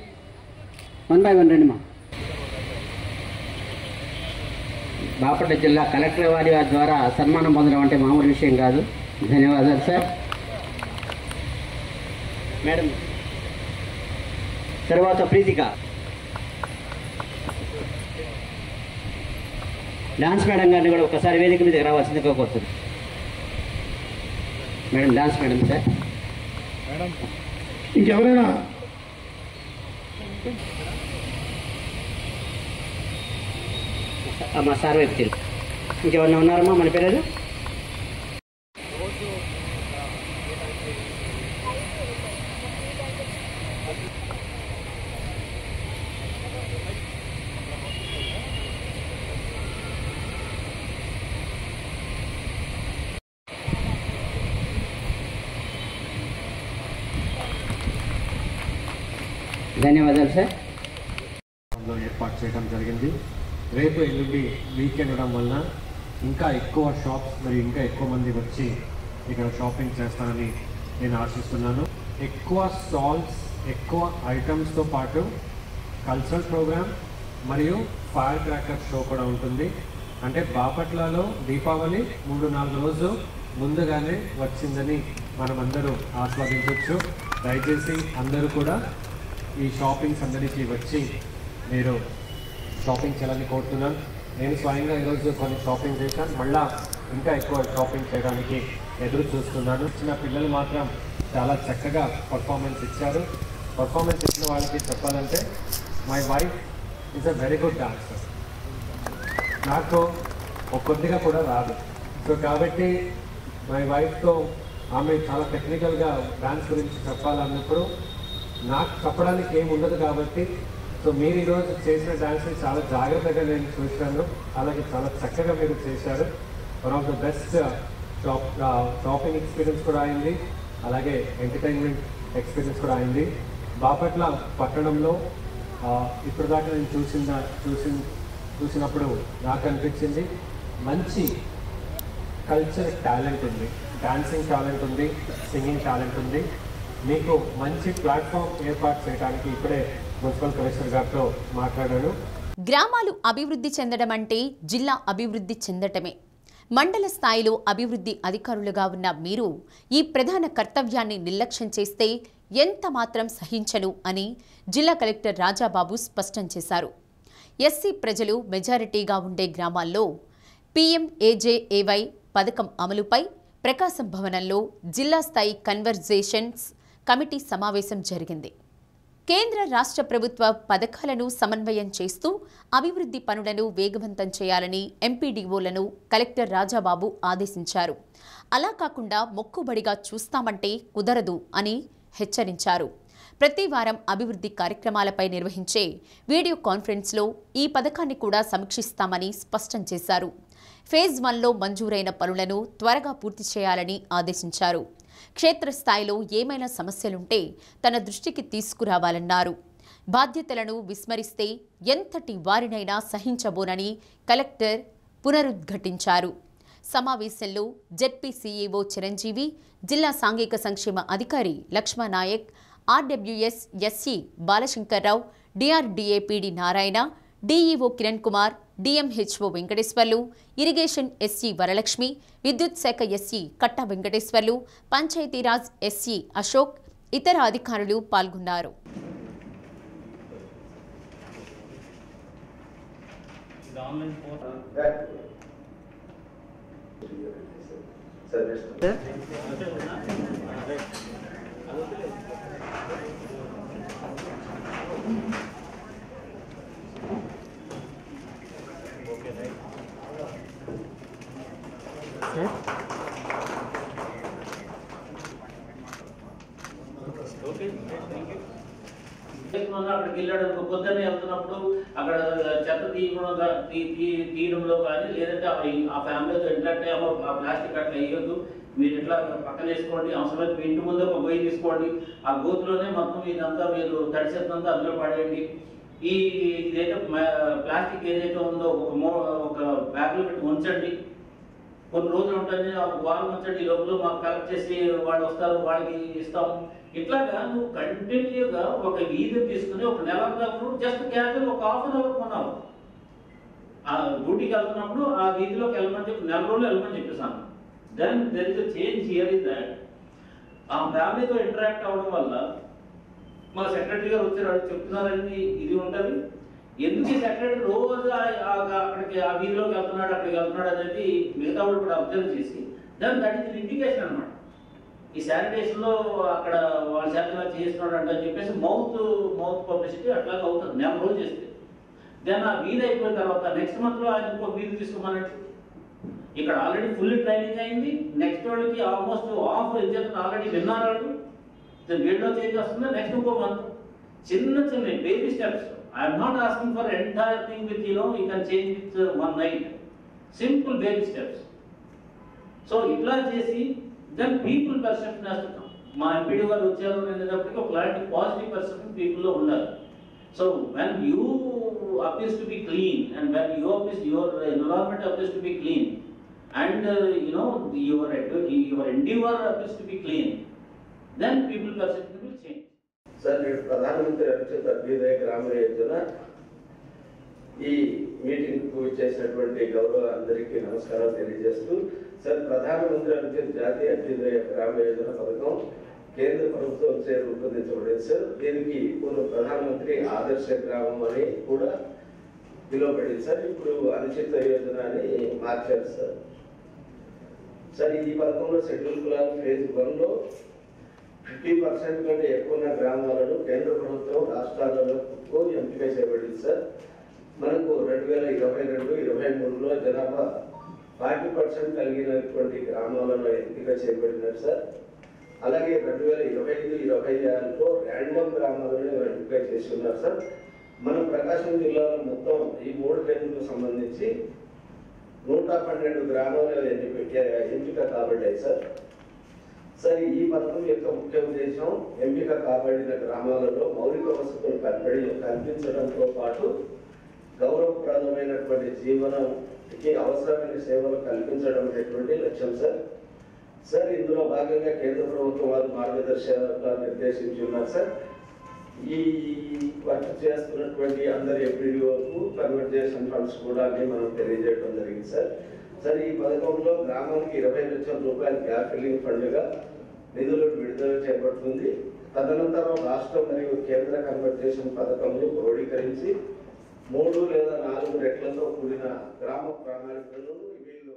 1/1 రండి మా. బాపట్ల జిల్లా కలెక్టర్ వారి ద్వారా సన్మానం పొందడం అంటే మామూలు విషయం కాదు. ధన్యవాదాలు సార్. మేడం తర్వాత ప్రీతిక డాన్స్ మేడం గారిని కూడా ఒకసారి వేదిక మీదకి రావాల్సిందిగా కోరుతుంది. Madam dance madam sir. ఇంకెవరైనా మా సార్ వైపు తిరుగు. ఇంకెవరన్నా ఉన్నారమ్మా? మన పేరు ధన్యవాదాలు సార్. ఏర్పాటు చేయడం జరిగింది. రేపు ఎల్లుండి వీకెండ్ ఉండడం వలన ఇంకా ఎక్కువ షాప్స్ మరియు ఇంకా ఎక్కువ మంది వచ్చి ఇక్కడ షాపింగ్ చేస్తారని నేను ఆశిస్తున్నాను. ఎక్కువ స్టాల్స్, ఎక్కువ ఐటమ్స్తో పాటు కల్చరల్ ప్రోగ్రామ్ మరియు ఫైర్ క్రాకర్ షో కూడా ఉంటుంది. అంటే బాపట్లలో దీపావళి 3-4 రోజులు ముందుగానే వచ్చిందని మనమందరూ ఆస్వాదించవచ్చు. దయచేసి అందరూ కూడా ఈ షాపింగ్స్ అందరికీ వచ్చి మీరు షాపింగ్ చేయాలని కోరుతున్నాను. నేను స్వయంగా ఈరోజు కొన్ని షాపింగ్ చేశాను. మళ్ళీ ఇంకా ఎక్కువ షాపింగ్ చేయడానికి ఎదురు చూస్తున్నాను. చిన్న పిల్లలు మాత్రం చాలా చక్కగా పర్ఫార్మెన్స్ ఇచ్చారు. పర్ఫార్మెన్స్ ఇచ్చిన వాళ్ళకి చెప్పాలంటే my wife is a very good dancer. నాకు కొద్దిగా కూడా రాదు. సో కాబట్టి మై వైఫ్తో ఆమె చాలా టెక్నికల్గా డాన్స్ గురించి చెప్పాలన్నప్పుడు నాకు చెప్పడానికి ఏమి ఉండదు. కాబట్టి సో మీరు ఈరోజు చేసిన డాన్స్ని చాలా జాగ్రత్తగా నేను చూశాను. అలాగే చాలా చక్కగా మీరు చేశారు. One of the best shopping experience కూడా అయింది, అలాగే ఎంటర్టైన్మెంట్ ఎక్స్పీరియన్స్ కూడా అయింది. బాపట్ల పట్టణంలో ఇప్పుడు దాకా నేను చూసినప్పుడు నాకు అనిపించింది మంచి కల్చర్ టాలెంట్ ఉంది, డాన్సింగ్ టాలెంట్ ఉంది, సింగింగ్ టాలెంట్ ఉంది. మీకు మంచి ప్లాట్ఫామ్ ఏర్పాటు చేయడానికి ఇప్పుడే మున్సిపల్ కమిషనర్ గారితో మాట్లాడాను. గ్రామాలు అభివృద్ధి చెందడం అంటే జిల్లా అభివృద్ధి చెందటమే. మండల స్థాయిలో అభివృద్ధి అధికారులుగా ఉన్న మీరు ఈ ప్రధాన కర్తవ్యాన్ని నిర్లక్ష్యం చేస్తే ఎంత మాత్రం సహించను అని జిల్లా కలెక్టర్ రాజాబాబు స్పష్టం చేశారు. ఎస్సీ ప్రజలు మెజారిటీగా ఉండే గ్రామాల్లో PMAJAY పథకం అమలుపై ప్రకాశం భవనంలో జిల్లా స్థాయి కన్వర్జేషన్స్ కమిటీ సమావేశం జరిగింది. కేంద్ర రాష్ట్ర ప్రభుత్వ పథకాలను సమన్వయం చేస్తూ అభివృద్ధి పనులను వేగవంతం చేయాలని ఎంపీడీఓలను కలెక్టర్ రాజాబాబు ఆదేశించారు. అలా కాకుండా మొక్కుబడిగా చూస్తామంటే కుదరదు అని హెచ్చరించారు. ప్రతి వారం అభివృద్ధి కార్యక్రమాలపై నిర్వహించే వీడియో కాన్ఫరెన్స్లో ఈ పథకాన్ని కూడా సమీక్షిస్తామని స్పష్టం చేశారు. ఫేజ్ 1లో మంజూరైన పనులను త్వరగా పూర్తి చేయాలని ఆదేశించారు. క్షేత్రస్థాయిలో ఏమైనా సమస్యలుంటే తన దృష్టికి తీసుకురావాలన్నారు. బాధ్యతలను విస్మరిస్తే ఎంతటి వారినైనా సహించబోనని కలెక్టర్ పునరుద్ఘాటించారు. సమావేశంలో జెడ్పీ సీఈఓ చిరంజీవి, జిల్లా సాంఘిక సంక్షేమ అధికారి Lakshmananayak, RWS SC Balashankarrao, DRDA PD Narayana, DEO Kiran Kumar, DMHO Venkateswarlu, irrigation SC Varalakshmi, విద్యుత్ శాఖ SC కట్టా వెంకటేశ్వర్లు, పంచాయతీరాజ్ SC అశోక్, ఇతర అధికారులు పాల్గొన్నారు. అక్కడికి వెళ్ళాడు పొద్దున్నే వెళ్తున్నప్పుడు అక్కడ చెత్త తీయడంలో కానీ లేదంటే ఆ ఫ్యామిలీతో ఇంటరాక్ట్ అయ్యామో ఆ ప్లాస్టిక్ అట్లా వేయొద్దు, మీరు ఇట్లా పక్కన వేసుకోండి, అవసరమైతే మీ ఇంటి ముందు ఒక గొయ్యి తీసుకోండి, ఆ గోతులోనే మొత్తం ఇదంతా మీరు తడి చెత్తంతా అందులో పడేయండి. ఇదైతే ప్లాస్టిక్ ఏదైతే ఉందో ఒక బ్యాగ్లో పెట్టి ఉంచండి, కొన్ని రోజులు ఉంటుంది, ఒక వారం ఉంచండి, ఈ లోపల మాకు కలెక్ట్ చేసి వాళ్ళు వస్తారు, వాళ్ళకి ఇస్తాము. ఇట్లాగా నువ్వు కంటిన్యూగా ఒక వీధిని తీసుకుని ఒక నెల జస్ట్ క్యాజువల్ ఒక ½ అవర్ కొన్నావు. ఆ డ్యూటీకి వెళ్తున్నప్పుడు ఆ వీధిలోకి వెళ్ళమని చెప్పి నెల రోజులు వెళ్ళమని చెప్పేసాను. Then there is a change here is that ఆ ఫ్యామిలీతో ఇంటరాక్ట్ అవ్వడం వల్ల మా సెక్రటరీ గారు వచ్చారు చెప్తున్నారని ఇది ఉంటుంది. ఎందుకు ఈ సెక్రటరీ రోజు అక్కడికి ఆ వీధిలోకి వెళ్తున్నాడు అక్కడికి వెళ్తున్నాడు అనేది మిగతా వాళ్ళు కూడా అబ్జర్వ్ చేసి దెన్ దట్ ఈస్ ఇండికేషన్ అనమాట. ఈ శానిటేషన్లో అక్కడ వాళ్ళ శాఖలో చేస్తున్నాడు అని చెప్పేసి మౌత్ పబ్లిసిటీ అట్లాగే అవుతుంది నెల రోజు చేస్తే. దెన్ ఆ వీధి అయిపోయిన తర్వాత నెక్స్ట్ మంత్లో ఆయన ఇంకో వీధి తీసుకోమన్నట్టు ఇక్కడ ఆల్రెడీ ఫుల్ ట్రైనింగ్ అయింది. నెక్స్ట్ వాళ్ళకి ఆల్మోస్ట్ ఆఫ్ ఎగ్జామ్ ఆల్రెడీ విన్నారు. వీడిలో చేంజ్ వస్తుంది నెక్స్ట్ ఇంకో మంత్. చిన్న baby steps. I'm not asking for entire thing with you can change with one night. Simple baby steps. So ఇట్లా చేసి then people perception has to come. మా MPD గారు వచ్చారు అనేటప్పటికీ ఒక లాంటి పాజిటివ్ పర్సెప్షన్ పీపుల్లో ఉండాలి. So when you appears to be clean and when your environment appears to be clean and your endeavor appears to be clean, then people perception will change. Sir, ప్రధానమంత్రి అభివృద్ధి అభ్యుదయ గ్రామ యోజన ఈ మీటింగ్ కు చేసినటువంటి గౌరవ అందరికీ నమస్కారాలు తెలియజేస్తూ, సార్ ప్రధానమంత్రి అభివృద్ధి జాతీయ అభ్యుదయ గ్రామ యోజన పథకం కేంద్ర ప్రభుత్వంచే రూపొందించబడింది సార్. దీనికి పూర్వ ప్రధానమంత్రి ఆదర్శ గ్రామం అని కూడా పిలువబడింది సార్. ఇప్పుడు అనుచిత యోజన అని మార్చారు సార్. సార్ ఈ పథకంలో షెడ్యూల్ కులాలు ఫేజ్ 1లో 50% కంటే ఎక్కువ ఉన్న గ్రామాలను కేంద్ర ప్రభుత్వం రాష్ట్రాలలో ఎంపిక చేయబడింది సార్. మనకు 2022-23లో జనాభా 40% కలిగినటువంటి గ్రామాలలో ఎంపిక చేయబడినారు సార్. అలాగే 2025-26లో ర్యాండమ్ గ్రామాలను ఎంపిక చేసి ఉన్నారు సార్. మన ప్రకాశం జిల్లాలో మొత్తం ఈ 3 కేంద్రాలకు సంబంధించి 112 గ్రామాలు ఎంపిక కాబడ్డాయి సార్. సార్, ఈ పథకం యొక్క ముఖ్య ఉద్దేశం ఎంపిక కాబడిన గ్రామాలలో మౌలిక వసతులు కల్పించడంతో పాటు గౌరవప్రదమైనటువంటి జీవనంకి అవసరమైన సేవలు కల్పించడం అనేటువంటి లక్ష్యం సార్. సార్, ఇందులో భాగంగా కేంద్ర ప్రభుత్వం వారు మార్గదర్శకాలు నిర్దేశించి ఉన్నారు సార్. ఈ వర్క్ చేస్తున్నటువంటి అందరి ఎంపీడీఓకు కన్వర్జేషన్ ఫండ్స్ కూడా మనం తెలియజేయడం జరిగింది సార్. సార్, ఈ పథకంలో గ్రామానికి 20 లక్షల రూపాయల గ్యాప్ ఫిల్లింగ్ ఫండ్గా నిధులు విడుదల చేపడుతుంది. తదనంతరం రాష్ట్ర మరియు కేంద్ర కన్వర్జేషన్ పథకంలో క్రోడీకరించి 3 లేదా 4 రెట్లతో కూడిన గ్రామ ప్రణాళికలను వీళ్ళు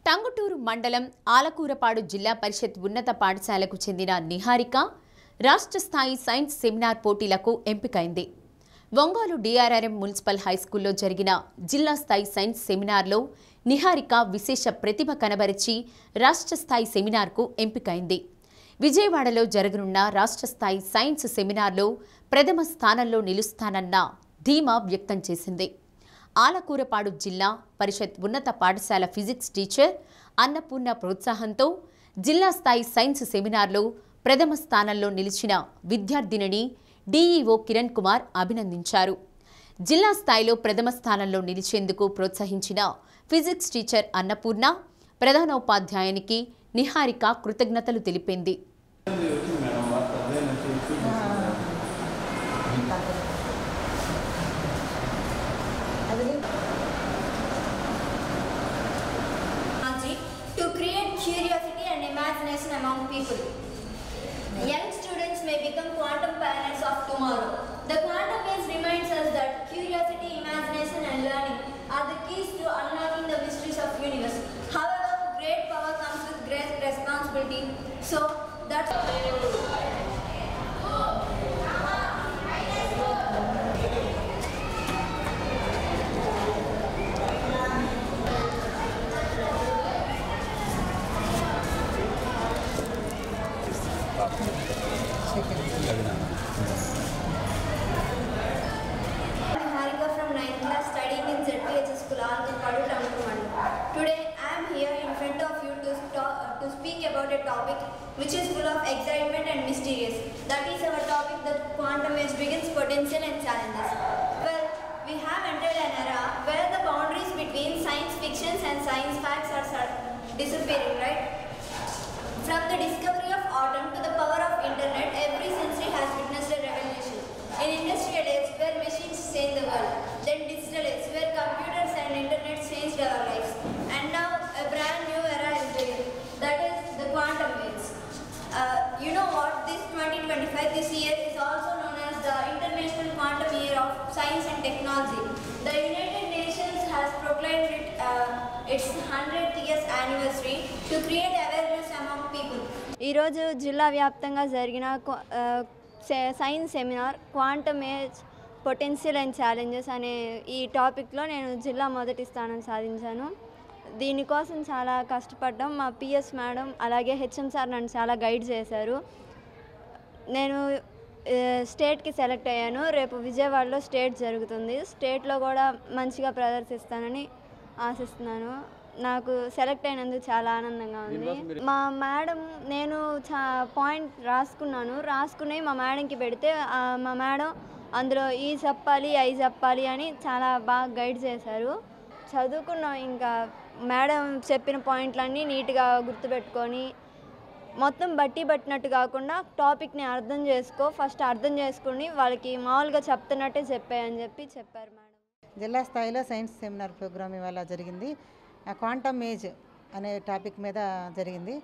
టంగుటూరు మండలం ఆలకూరపాడు జిల్లా పరిషత్ ఉన్నత పాఠశాలకు చెందిన నిహారిక రాష్ట్ర స్థాయి సైన్స్ సెమినార్ పోటీలకు ఎంపికైంది. ఒంగోలు డిఆర్ఆర్ఎం మున్సిపల్ హైస్కూల్లో జరిగిన జిల్లా స్థాయి సైన్స్ సెమినార్లో నిహారిక విశేష ప్రతిభ కనబరిచి రాష్ట్ర స్థాయి సెమినార్కు ఎంపికైంది. విజయవాడలో జరగనున్న రాష్ట్ర స్థాయి సైన్స్ సెమినార్లో ప్రథమ స్థానంలో నిలుస్తానన్న ధీమా వ్యక్తం చేసింది. ఆలకూరపాడు జిల్లా పరిషత్ ఉన్నత పాఠశాల ఫిజిక్స్ టీచర్ అన్నపూర్ణ ప్రోత్సాహంతో జిల్లా స్థాయి సైన్స్ సెమినార్లో ప్రథమ స్థానంలో నిలిచిన విద్యార్థినిని డీఈఓ కిరణ్ కుమార్ అభినందించారు. జిల్లా స్థాయిలో ప్రథమ స్థానంలో నిలిచేందుకు ప్రోత్సహించిన ఫిజిక్స్ టీచర్ అన్నపూర్ణ ప్రధానోపాధ్యాయునికి నిహారిక కృతజ్ఞతలు తెలిపింది. To create curiosity and imagination among people. Young students may become quantum pilots of tomorrow. The quantum age reminds us that curiosity, imagination and learning are the keys to unlocking the mysteries of the universe. However, great power comes with great responsibility. So, that's Niharika from 9th class studying in ZPH School, Alakapadu, Tamil. Today I am here in front of you to speak about a topic which is full of excitement and mysterious. That is our topic, that quantum age begins, potential and challenges. Well, we have entered an era where the boundaries between science fictions and science facts are disappearing, right? From the discovery of atom to the power of internet, every century has witnessed a revolution. In industrial age, where machines changed the world, then digital age, where computers and internet changed our lives, and now a brand new era is beginning. That is the quantum age. You know what? This 2025, this year is also known as the International Quantum Year of Science and Technology. The United Nations has proclaimed it its 100th year's anniversary to create awareness among people. ఈరోజు జిల్లా వ్యాప్తంగా జరిగిన science seminar quantum age potential and challenges అనే ఈ టాపిక్లో నేను జిల్లా మొదటి స్థానం సాధించాను. దీనికోసం చాలా కష్టపడ్డాం. మా పిఎస్ మేడం అలాగే హెచ్ఎం సార్ నన్ను చాలా గైడ్ చేశారు. నేను స్టేట్కి సెలెక్ట్ అయ్యాను. రేపు విజయవాడలో స్టేట్ జరుగుతుంది. స్టేట్లో కూడా మంచిగా ప్రదర్శిస్తానని ఆశిస్తున్నాను. నాకు సెలెక్ట్ అయినందుకు చాలా ఆనందంగా ఉంది. మా మేడం నేను పాయింట్ రాసుకుని మా మేడంకి పెడితే మా మేడం అందులో ఈ చెప్పాలి అవి చెప్పాలి అని చాలా బాగా గైడ్ చేశారు. చదువుకున్నాం. ఇంకా మేడం చెప్పిన పాయింట్లన్నీ నీట్గా గుర్తుపెట్టుకొని మొత్తం పట్టినట్టు కాకుండా టాపిక్ని ఫస్ట్ అర్థం చేసుకుని వాళ్ళకి మామూలుగా చెప్తున్నట్టే చెప్పాయని చెప్పారు మేడం. జిల్లా స్థాయిలో సైన్స్ సెమినార్ ప్రోగ్రామ్ ఇవాళ జరిగింది. క్వాంటమ్ ఏజ్ అనే టాపిక్ మీద జరిగింది.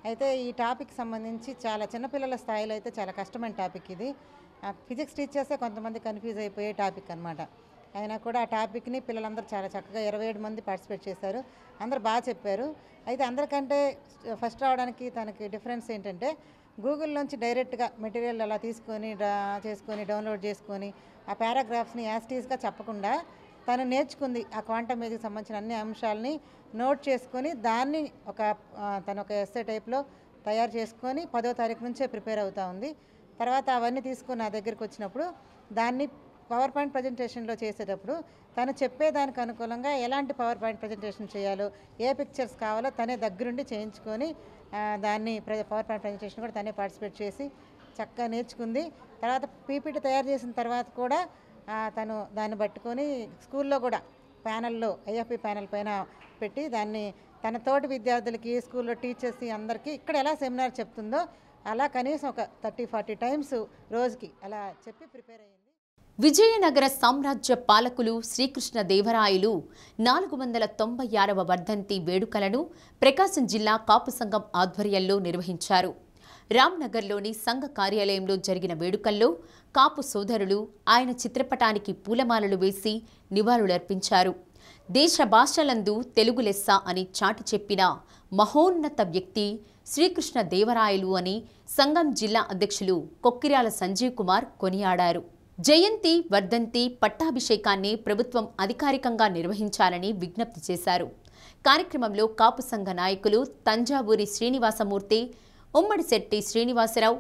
అయితే ఈ టాపిక్ సంబంధించి చాలా చిన్నపిల్లల స్థాయిలో అయితే చాలా కష్టమైన టాపిక్ ఇది. ఫిజిక్స్ టీచర్సే కొంతమంది కన్ఫ్యూజ్ అయిపోయే టాపిక్ అనమాట. అయినా కూడా ఆ టాపిక్ని పిల్లలందరూ చాలా చక్కగా 27 మంది పార్టిసిపేట్ చేశారు. అందరూ బాగా చెప్పారు. అయితే అందరికంటే ఫస్ట్ రావడానికి తనకి డిఫరెన్స్ ఏంటంటే గూగుల్లోంచి డైరెక్ట్గా మెటీరియల్ అలా తీసుకొని డౌన్లోడ్ చేసుకొని ఆ పారాగ్రాఫ్స్ని యాస్టీస్గా చెప్పకుండా తను నేర్చుకుంది. ఆ క్వాంటమ్ ఏజ్కి సంబంధించిన అన్ని అంశాలని నోట్ చేసుకొని దాన్ని తను ఒక ఎస్సే టైప్లో తయారు చేసుకొని 10వ తారీఖు నుంచే ప్రిపేర్ అవుతూ ఉంది. తర్వాత అవన్నీ తీసుకొని నా దగ్గరికి వచ్చినప్పుడు దాన్ని పవర్ పాయింట్ ప్రజెంటేషన్లో చేసేటప్పుడు తను చెప్పేదానికి అనుకూలంగా ఎలాంటి పవర్ పాయింట్ ప్రజెంటేషన్ చేయాలో, ఏ పిక్చర్స్ కావాలో తనే దగ్గరుండి చేయించుకొని దాన్ని పవర్ పాయింట్ ప్రజెంటేషన్ కూడా తనే పార్టిసిపేట్ చేసి చక్కగా నేర్చుకుంది. తర్వాత పీపీటీ తయారు చేసిన తర్వాత కూడా తను దాన్ని పట్టుకొని స్కూల్లో కూడా ప్యానల్లో ఐఎఫ్పి ప్యానల్ పైన పెట్టి దాన్ని తన తోటి విద్యార్థులకి, స్కూల్లో టీచర్స్ అందరికీ ఇక్కడ ఎలా సెమినార్ చెప్తుందో అలా కనీసం ఒక 30-40 టైమ్స్ రోజుకి అలా చెప్పి ప్రిపేర్ అయ్యింది. విజయనగర సామ్రాజ్య పాలకులు శ్రీకృష్ణదేవరాయలు 496వ వర్ధంతి వేడుకలను ప్రకాశం జిల్లా కాపు సంఘం ఆధ్వర్యంలో నిర్వహించారు. రామ్నగర్లోని సంఘ కార్యాలయంలో జరిగిన వేడుకల్లో కాపు సోదరులు ఆయన చిత్రపటానికి పూలమాలలు వేసి నివాళులర్పించారు. దేశ భాషలందు తెలుగు లెస్స అని చాటి చెప్పిన మహోన్నత వ్యక్తి శ్రీకృష్ణదేవరాయలు అని సంఘం జిల్లా అధ్యక్షులు కొక్కిరాల సంజీవ్ కుమార్ కొనియాడారు. జయంతి, వర్ధంతి, పట్టాభిషేకాన్ని ప్రభుత్వం అధికారికంగా నిర్వహించాలని విజ్ఞప్తి చేశారు. కార్యక్రమంలో కాపు సంఘ నాయకులు తంజావూరి శ్రీనివాసమూర్తి, ఉమ్మడిశెట్టి శ్రీనివాసరావు,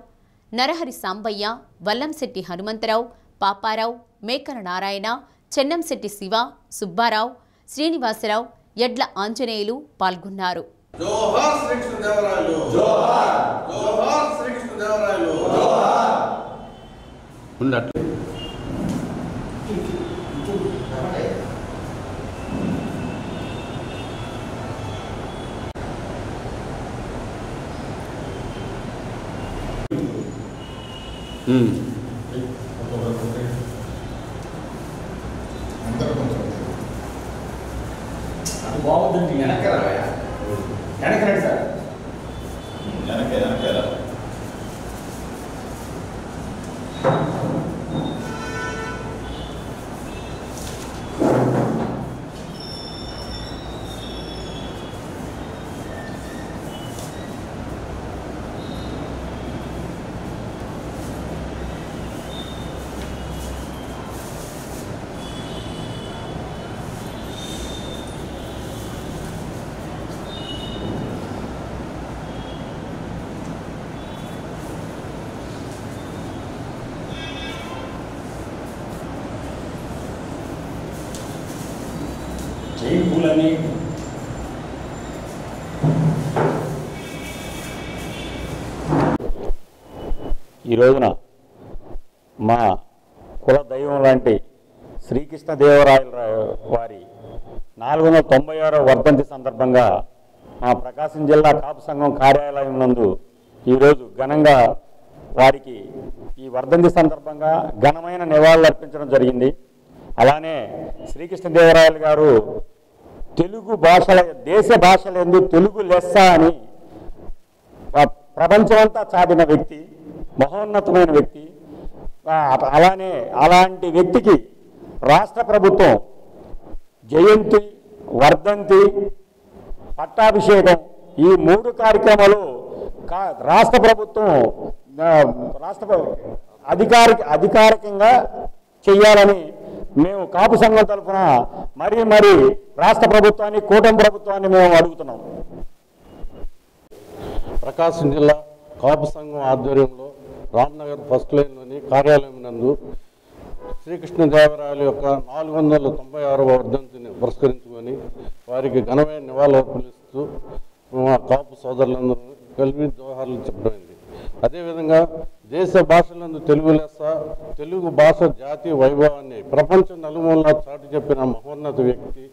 నరహరి సాంబయ్య, వల్లంశెట్టి హనుమంతరావు, పాపారావు, మేకల నారాయణ, చెన్నంశెట్టి శివ, సుబ్బారావు, శ్రీనివాసరావు, ఎడ్ల ఆంజనేయులు పాల్గొన్నారు. జోహార్ శ్రీకృష్ణదేవరాయలు, జోహార్ జోహార్ శ్రీకృష్ణదేవరాయలు, జోహార్. ఉన్నట్టు అది బాగుంటుంది. వెనక్కి రావయా, వెనక్కి రండి సార్, వెనక్కి వెనక్కి రా. పూలని ఈ రోజున మా కుల దైవం లాంటి శ్రీకృష్ణదేవరాయల వారి 496వ వర్ధంతి సందర్భంగా మా ప్రకాశం జిల్లా కాపు సంఘం కార్యాలయం నందు ఈరోజు ఘనంగా వారికి ఈ వర్ధంతి సందర్భంగా ఘనమైన నివాళులు అర్పించడం జరిగింది. అలానే శ్రీకృష్ణదేవరాయలు గారు తెలుగు భాషల, దేశ భాషలందు తెలుగు లెస్స అని ప్రపంచమంతా చాటిన వ్యక్తి, మహోన్నతమైన వ్యక్తి. అలానే అలాంటి వ్యక్తికి రాష్ట్ర ప్రభుత్వం జయంతి, వర్ధంతి, పట్టాభిషేకం ఈ 3 కార్యక్రమాలు రాష్ట్ర ప్రభుత్వం అధికారికంగా చేయాలని మేము కాపు సంఘం తరఫున మరీ రాష్ట్ర ప్రభుత్వాన్ని, కూటమి ప్రభుత్వాన్ని మేము అడుగుతున్నాం. ప్రకాశం జిల్లా కాపు సంఘం ఆధ్వర్యంలో రామ్నగర్ ఫస్ట్ లైన్లోని కార్యాలయం నందు శ్రీకృష్ణదేవరాయల యొక్క 496వ వర్ధంతిని పురస్కరించుకొని వారికి ఘనమైన నివాళులర్పిస్తూ మా కాపు సోదరులందరూ కలిపి జోహార్లు చెప్పడమైంది. అదేవిధంగా దేశ భాషలందు తెలుగు లెస్స, తెలుగు భాష జాతి వైభవాన్ని ప్రపంచం నలుమూలలా చాటి చెప్పిన మహోన్నత వ్యక్తి,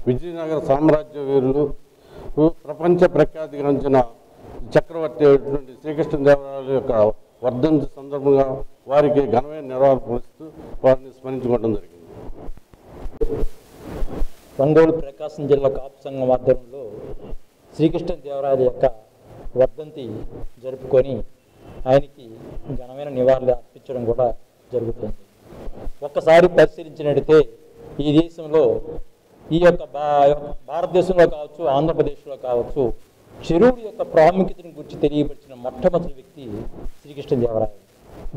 విజయనగర సామ్రాజ్య వీరులు, ప్రపంచ ప్రఖ్యాతిగాంచిన చక్రవర్తి అయినటువంటి శ్రీకృష్ణదేవరాయల యొక్క వర్ధంతి సందర్భంగా వారికి ఘనమైన నివాళులర్పిస్తూ వారిని స్మరించుకోవడం జరిగింది. ఒంగోలు ప్రకాశం జిల్లా కాపు సంఘం ఆధ్వర్యంలో శ్రీకృష్ణదేవరాయల యొక్క వర్ధంతి జరుపుకొని ఆయనకి ఘనమైన నివాళులు అర్పించడం కూడా జరుగుతుంది. ఒక్కసారి పరిశీలించినట్లయితే ఈ దేశంలో, ఈ యొక్క భారతదేశంలో కావచ్చు, ఆంధ్రప్రదేశ్లో కావచ్చు, చెరువుల యొక్క ప్రాముఖ్యతను గురించి తెలియపరిచిన మొట్టమొదటి వ్యక్తి శ్రీకృష్ణదేవరాయలు.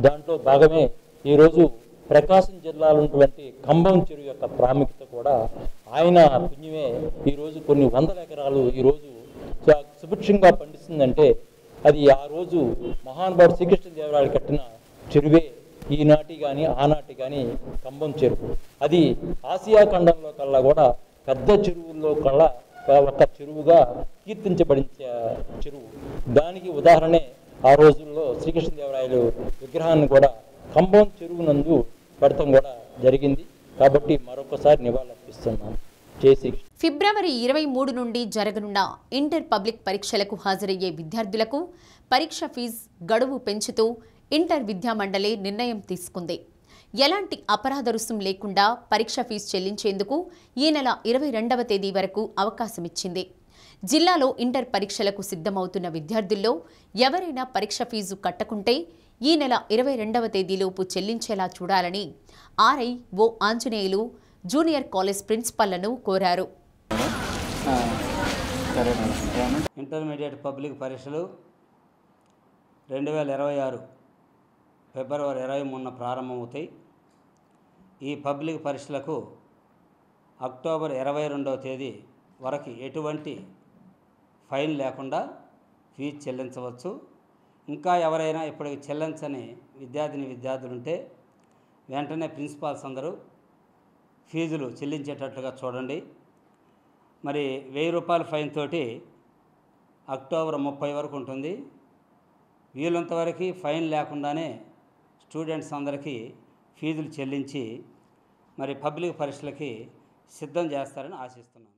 దాంట్లో భాగమే ఈరోజు ప్రకాశం జిల్లాలో ఉన్నటువంటి కంబం చెరువు యొక్క ప్రాముఖ్యత కూడా ఆయన పుణ్యమే ఈరోజు కొన్ని వందల ఎకరాలు ఈరోజు సుభిక్షంగా పండిస్తుందంటే అది ఆ రోజు మహానుభావుడు శ్రీకృష్ణదేవరాయలు కట్టిన చెరువే ఈనాటి కానీ ఆనాటి కానీ కంబం చెరువు అది ఆసియా ఖండంలో కల్లా కూడా పెద్ద చెరువుల్లో కల్లా ఒక చెరువుగా కీర్తించబడిన చెరువు. దానికి ఉదాహరణే ఆ రోజుల్లో శ్రీకృష్ణదేవరాయలు విగ్రహాన్ని కూడా కంబం చెరువు నందు పెడతాం కూడా జరిగింది. కాబట్టి మరొకసారి నివాళులర్పిస్తున్నాను. ఫిబ్రవరి 23 నుండి జరగనున్న ఇంటర్ పబ్లిక్ పరీక్షలకు హాజరయ్యే విద్యార్థులకు పరీక్ష ఫీజు గడువు పెంచుతూ ఇంటర్ విద్యా మండలి నిర్ణయం తీసుకుంది. ఎలాంటి అపరాధ రుసుం లేకుండా పరీక్ష ఫీజు చెల్లించేందుకు ఈ నెల 22వ తేదీ వరకు అవకాశమిచ్చింది. జిల్లాలో ఇంటర్ పరీక్షలకు సిద్ధమవుతున్న విద్యార్థుల్లో ఎవరైనా పరీక్ష ఫీజు కట్టకుంటే ఈ నెల 22వ తేదీలోపు చెల్లించేలా చూడాలని ఆర్ఐ ఓ ఆంజనేయులు జూనియర్ కాలేజ్ ప్రిన్సిపల్లను కోరారు. ఇంటర్మీడియట్ పబ్లిక్ పరీక్షలు 2026 ఫిబ్రవరి 23న ప్రారంభమవుతాయి. ఈ పబ్లిక్ పరీక్షలకు అక్టోబర్ 22వ తేదీ వరకు ఎటువంటి ఫైన్ లేకుండా ఫీజు చెల్లించవచ్చు. ఇంకా ఎవరైనా ఇప్పటికి చెల్లించని విద్యార్థులుంటే వెంటనే ప్రిన్సిపాల్స్ అందరూ ఫీజులు చెల్లించేటట్లుగా చూడండి. మరి 1000 రూపాయల ఫైన్ తోటి అక్టోబర్ 30 వరకు ఉంటుంది. వీలంతవరకు ఫైన్ లేకుండానే స్టూడెంట్స్ అందరికీ ఫీజులు చెల్లించి మరి పబ్లిక్ పరీక్షలకి సిద్ధం చేస్తారని ఆశిస్తున్నాను.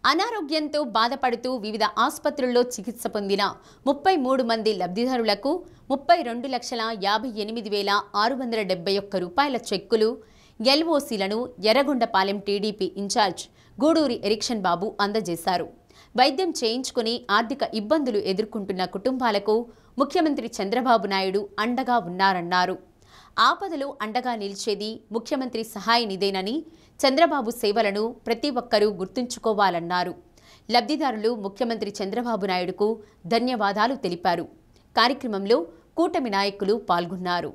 అనారోగ్యంతో బాధపడుతూ వివిధ ఆసుపత్రుల్లో చికిత్స పొందిన 33 మంది లబ్ధిదారులకు 32,58,671 రూపాయల చెక్కులు ఎల్ఓసీలను ఎర్రగొండపాలెం టీడీపీ ఇన్ఛార్జ్ గూడూరి ఎరిక్షన్ బాబు అందజేశారు. వైద్యం చేయించుకుని ఆర్థిక ఇబ్బందులు ఎదుర్కొంటున్న కుటుంబాలకు ముఖ్యమంత్రి చంద్రబాబు నాయుడు అండగా ఉన్నారన్నారు. ఆపదలో అండగా నిలిచేది ముఖ్యమంత్రి సహాయ నిధేనని, చంద్రబాబు సేవలను ప్రతి ఒక్కరూ గుర్తుంచుకోవాలన్నారు. లబ్ధిదారులు ముఖ్యమంత్రి చంద్రబాబు నాయుడుకు ధన్యవాదాలు తెలిపారు. కార్యక్రమంలో కూటమి నాయకులు పాల్గొన్నారు.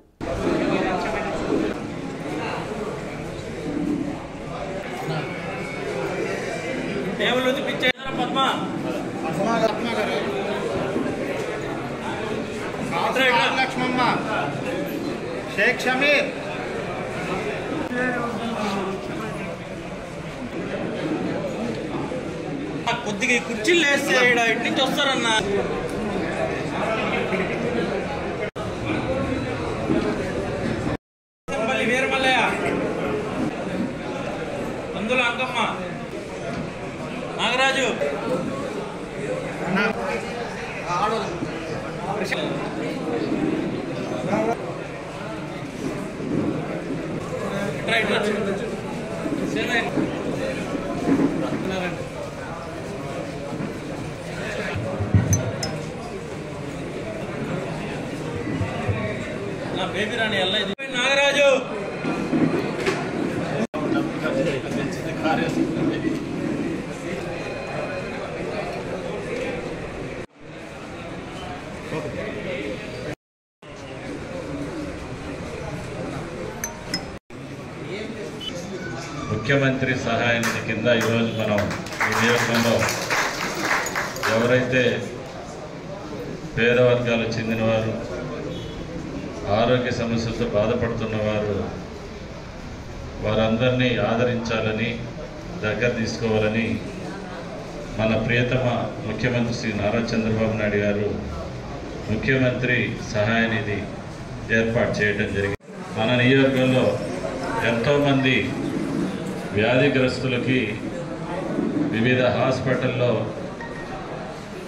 లక్ష్మమ్మ షేక్ షమీర్ కొద్దిగా కుర్చీలు వేస్తే ఇటు నుంచి వస్తారన్నా. వీరమల్లయ్య అందులో అంకమ్మ నాగరాజు బేబీ రాణి నాగరాజు ముఖ్యమంత్రి సహాయ నిధి కింద ఈరోజు మనం ఈ నియోజకంలో ఎవరైతే పేద వర్గాలకు చెందినవారు, ఆరోగ్య సమస్యలతో బాధపడుతున్నవారు, వారందరినీ ఆదరించాలని, దగ్గర తీసుకోవాలని మన ప్రియతమ ముఖ్యమంత్రి శ్రీ నారా చంద్రబాబు నాయుడు గారు ముఖ్యమంత్రి సహాయ నిధి ఏర్పాటు చేయడం జరిగింది. మన నియోజకవర్గంలో ఎంతోమంది వ్యాధిగ్రస్తులకి వివిధ హాస్పిటల్లో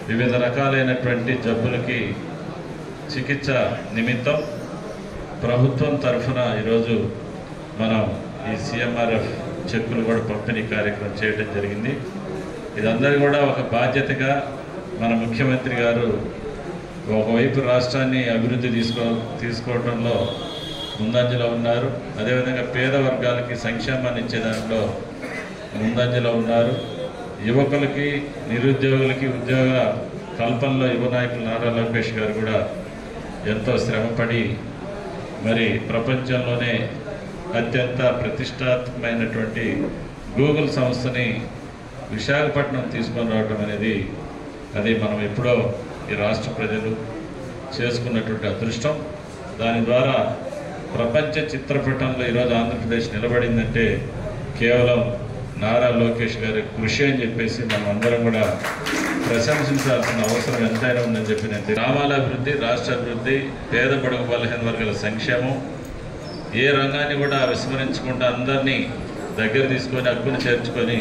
వివిధ రకాలైనటువంటి జబ్బులకి చికిత్స నిమిత్తం ప్రభుత్వం తరఫున ఈరోజు మనం ఈ సిఎంఆర్ఎఫ్ చెక్కులు కూడా పంపిణీ కార్యక్రమం చేయడం జరిగింది. ఇదందరూ కూడా ఒక బాధ్యతగా మన ముఖ్యమంత్రి గారు ఒకవైపు రాష్ట్రాన్ని అభివృద్ధి తీసుకోవడంలో ముందంజలో ఉన్నారు, అదేవిధంగా పేద వర్గాలకి సంక్షేమాన్ని ఇచ్చే దాంట్లో ముందంజలో ఉన్నారు. యువకులకి, నిరుద్యోగులకి ఉద్యోగ కల్పనలో యువ నాయకులు నారా లోకేష్ గారు కూడా ఎంతో శ్రమపడి మరి ప్రపంచంలోనే అత్యంత ప్రతిష్టాత్మకమైనటువంటి గూగుల్ సంస్థని విశాఖపట్నం తీసుకొని రావడం అనేది అది మనం ఎప్పుడో ఈ రాష్ట్ర ప్రజలు చేసుకున్నటువంటి అదృష్టం. దాని ద్వారా ప్రపంచ చిత్రపటంలో ఈరోజు ఆంధ్రప్రదేశ్ నిలబడిందంటే కేవలం నారా లోకేష్ గారి కృషి అని చెప్పేసి మనం అందరం కూడా ప్రశంసించాల్సిన అవసరం ఎంతైనా ఉందని చెప్పి నేను గ్రామాల అభివృద్ధి, రాష్ట్ర అభివృద్ధి, పేద బడుగు బలహీన వర్గాల సంక్షేమం, ఏ రంగాన్ని కూడా విస్మరించకుండా అందరినీ దగ్గర తీసుకొని హక్కును చేర్చుకొని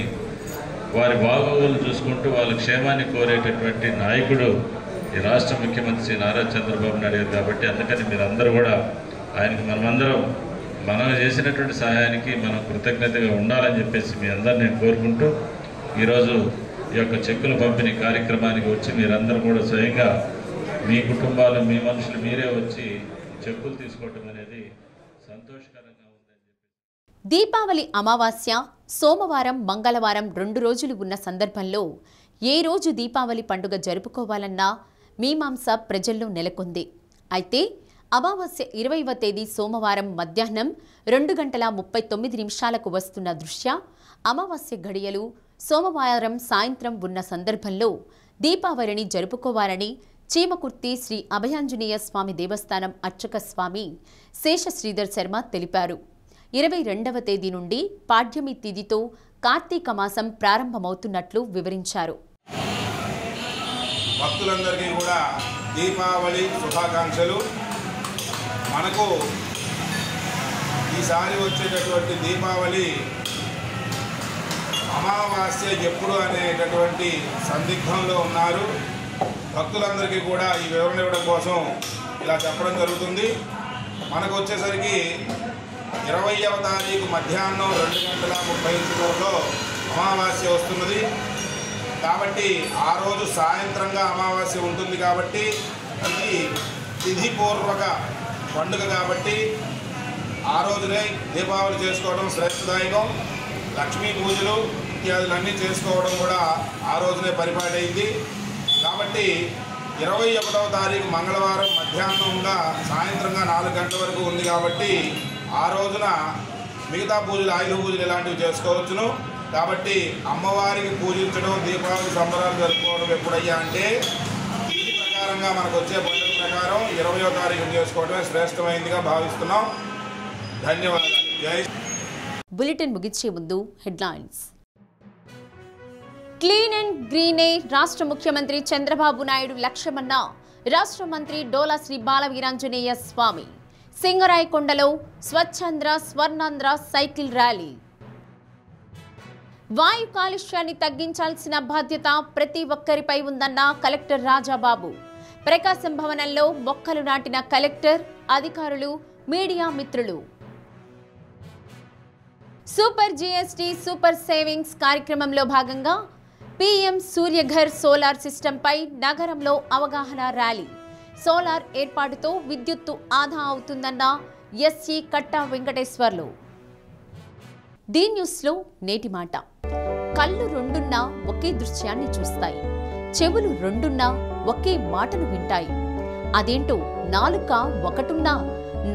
వారి బాగోగులు చూసుకుంటూ వాళ్ళ క్షేమాన్ని కోరేటటువంటి నాయకుడు ఈ రాష్ట్ర ముఖ్యమంత్రి శ్రీ నారా చంద్రబాబు నాయుడు గారు. కాబట్టి అందుకని మీరందరూ కూడా ఆయనకి మనమందరం మనం చేసినటువంటి సహాయానికి మనం కృతజ్ఞతగా ఉండాలని చెప్పేసి మీ అందరిని నేను కోరుకుంటూ ఈరోజు ఈ యొక్క చెక్కుల పంపిణీ కార్యక్రమానికి వచ్చి మీరందరూ కూడా స్వయంగా మీ కుటుంబాలు, మీ మనుషులు మీరే వచ్చి చెక్కులు తీసుకోవటం అనేది సంతోషకరంగా ఉందని చెప్పి. దీపావళి అమావాస్య సోమవారం, మంగళవారం 2 రోజులు ఉన్న సందర్భంలో ఏ రోజు దీపావళి పండుగ జరుపుకోవాలన్నా మీమాంస ప్రజల్లో నెలకొంది. అయితే అమావాస్య 20వ తేదీ సోమవారం మధ్యాహ్నం 2:39 వస్తున్న దృష్ట్యా అమావాస్య గడియలు సోమవారం సాయంత్రం ఉన్న సందర్భంలో దీపావళిని జరుపుకోవాలని చీమకుర్తి శ్రీ అభయాంజనేయ స్వామి దేవస్థానం అర్చక స్వామి శేష శ్రీధర్ శర్మ తెలిపారు. 22వ తేదీ నుండి పాడ్యమి తిథితో కార్తీక మాసం ప్రారంభమవుతున్నట్లు వివరించారు. భక్తులందరికీ కూడా దీపావళి శుభాకాంక్షలు. మనకు ఈసారి వచ్చేటటువంటి దీపావళి అమావాస్య ఎప్పుడు అనేటటువంటి సందిగ్ధంలో ఉన్నారు. భక్తులందరికీ కూడా ఈ వివరణ ఇవ్వడం కోసం ఇలా చెప్పడం జరుగుతుంది. మనకు వచ్చేసరికి 20వ తారీఖు మధ్యాహ్నం 2:30 అమావాస్య వస్తున్నది. కాబట్టి ఆ రోజు సాయంత్రంగా అమావాస్య ఉంటుంది. కాబట్టి ఇది తిథిపూర్వక పండుగ కాబట్టి ఆ రోజునే దీపావళి చేసుకోవడం శ్రేష్టదాయకం. లక్ష్మీ పూజలు ఇత్యాదులన్నీ చేసుకోవడం కూడా ఆ రోజునే పరిపాటైంది. కాబట్టి 21వ తారీఖు మంగళవారం మధ్యాహ్నంగా సాయంత్రంగా 4 గంటల వరకు ఉంది. కాబట్టి ఆ రోజున మిగతా పూజలు, ఆయుధ పూజలు ఇలాంటివి చేసుకోవచ్చును. కాబట్టి అమ్మవారికి పూజించడం, దీపావళి సంబరాలు జరుపుకోవడం ఎప్పుడయ్యా అంటే తిథి ప్రకారంగా మనకు వచ్చే పండుగ ప్రకారం 20వ తారీఖు చేసుకోవడమే శ్రేష్టమైందిగా భావిస్తున్నాం. ధన్యవాదాలు. జై. బులెటిన్ ముగించే ముందు హెడ్లైన్స్. క్లీన్ అండ్ గ్రీనే రాష్ట్ర ముఖ్యమంత్రి చంద్రబాబు నాయుడు లక్ష్యమన్న రాష్ట్ర మంత్రి డోలా శ్రీ బాలవీరాంజనేయ స్వామి. సింగరాయకొండలో స్వచ్ఛాంధ్ర స్వర్ణాంధ్ర సైకిల్ ర్యాలీ. వాయు కాలుష్యాన్ని తగ్గించాల్సిన బాధ్యత ప్రతి ఒక్కరిపై ఉందన్న కలెక్టర్ రాజాబాబు. ప్రకాశం భవనంలో మొక్కలు నాటిన కలెక్టర్, అధికారులు, మీడియా మిత్రులు. సూపర్ జీఎస్టీ సూపర్ సేవింగ్స్ కార్యక్రమంలో భాగంగా పీఎం సూర్యఘర్ సోలార్ సిస్టంపై నగరంలో అవగాహన ర్యాలీ. సోలార్ ఏర్పాటుతో విద్యుత్తు ఆదా అవుతుందన్న ఎస్సీ కట్టా వెంకటేశ్వర్లు. డి న్యూస్లో నేటి మాట. కళ్ళు రెండున్నా ఒకే దృశ్యాన్ని చూస్తాయి, చెవులు రెండున్నా ఒకే మాటను వింటాయి. అదేంటో నాలుక ఒకటున్నా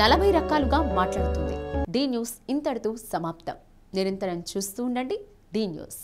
40 రకాలుగా మాట్లాడుతుంది. డి న్యూస్ ఇంతటితో సమాప్తం. నిరంతరం చూస్తూ ఉండండి డి న్యూస్.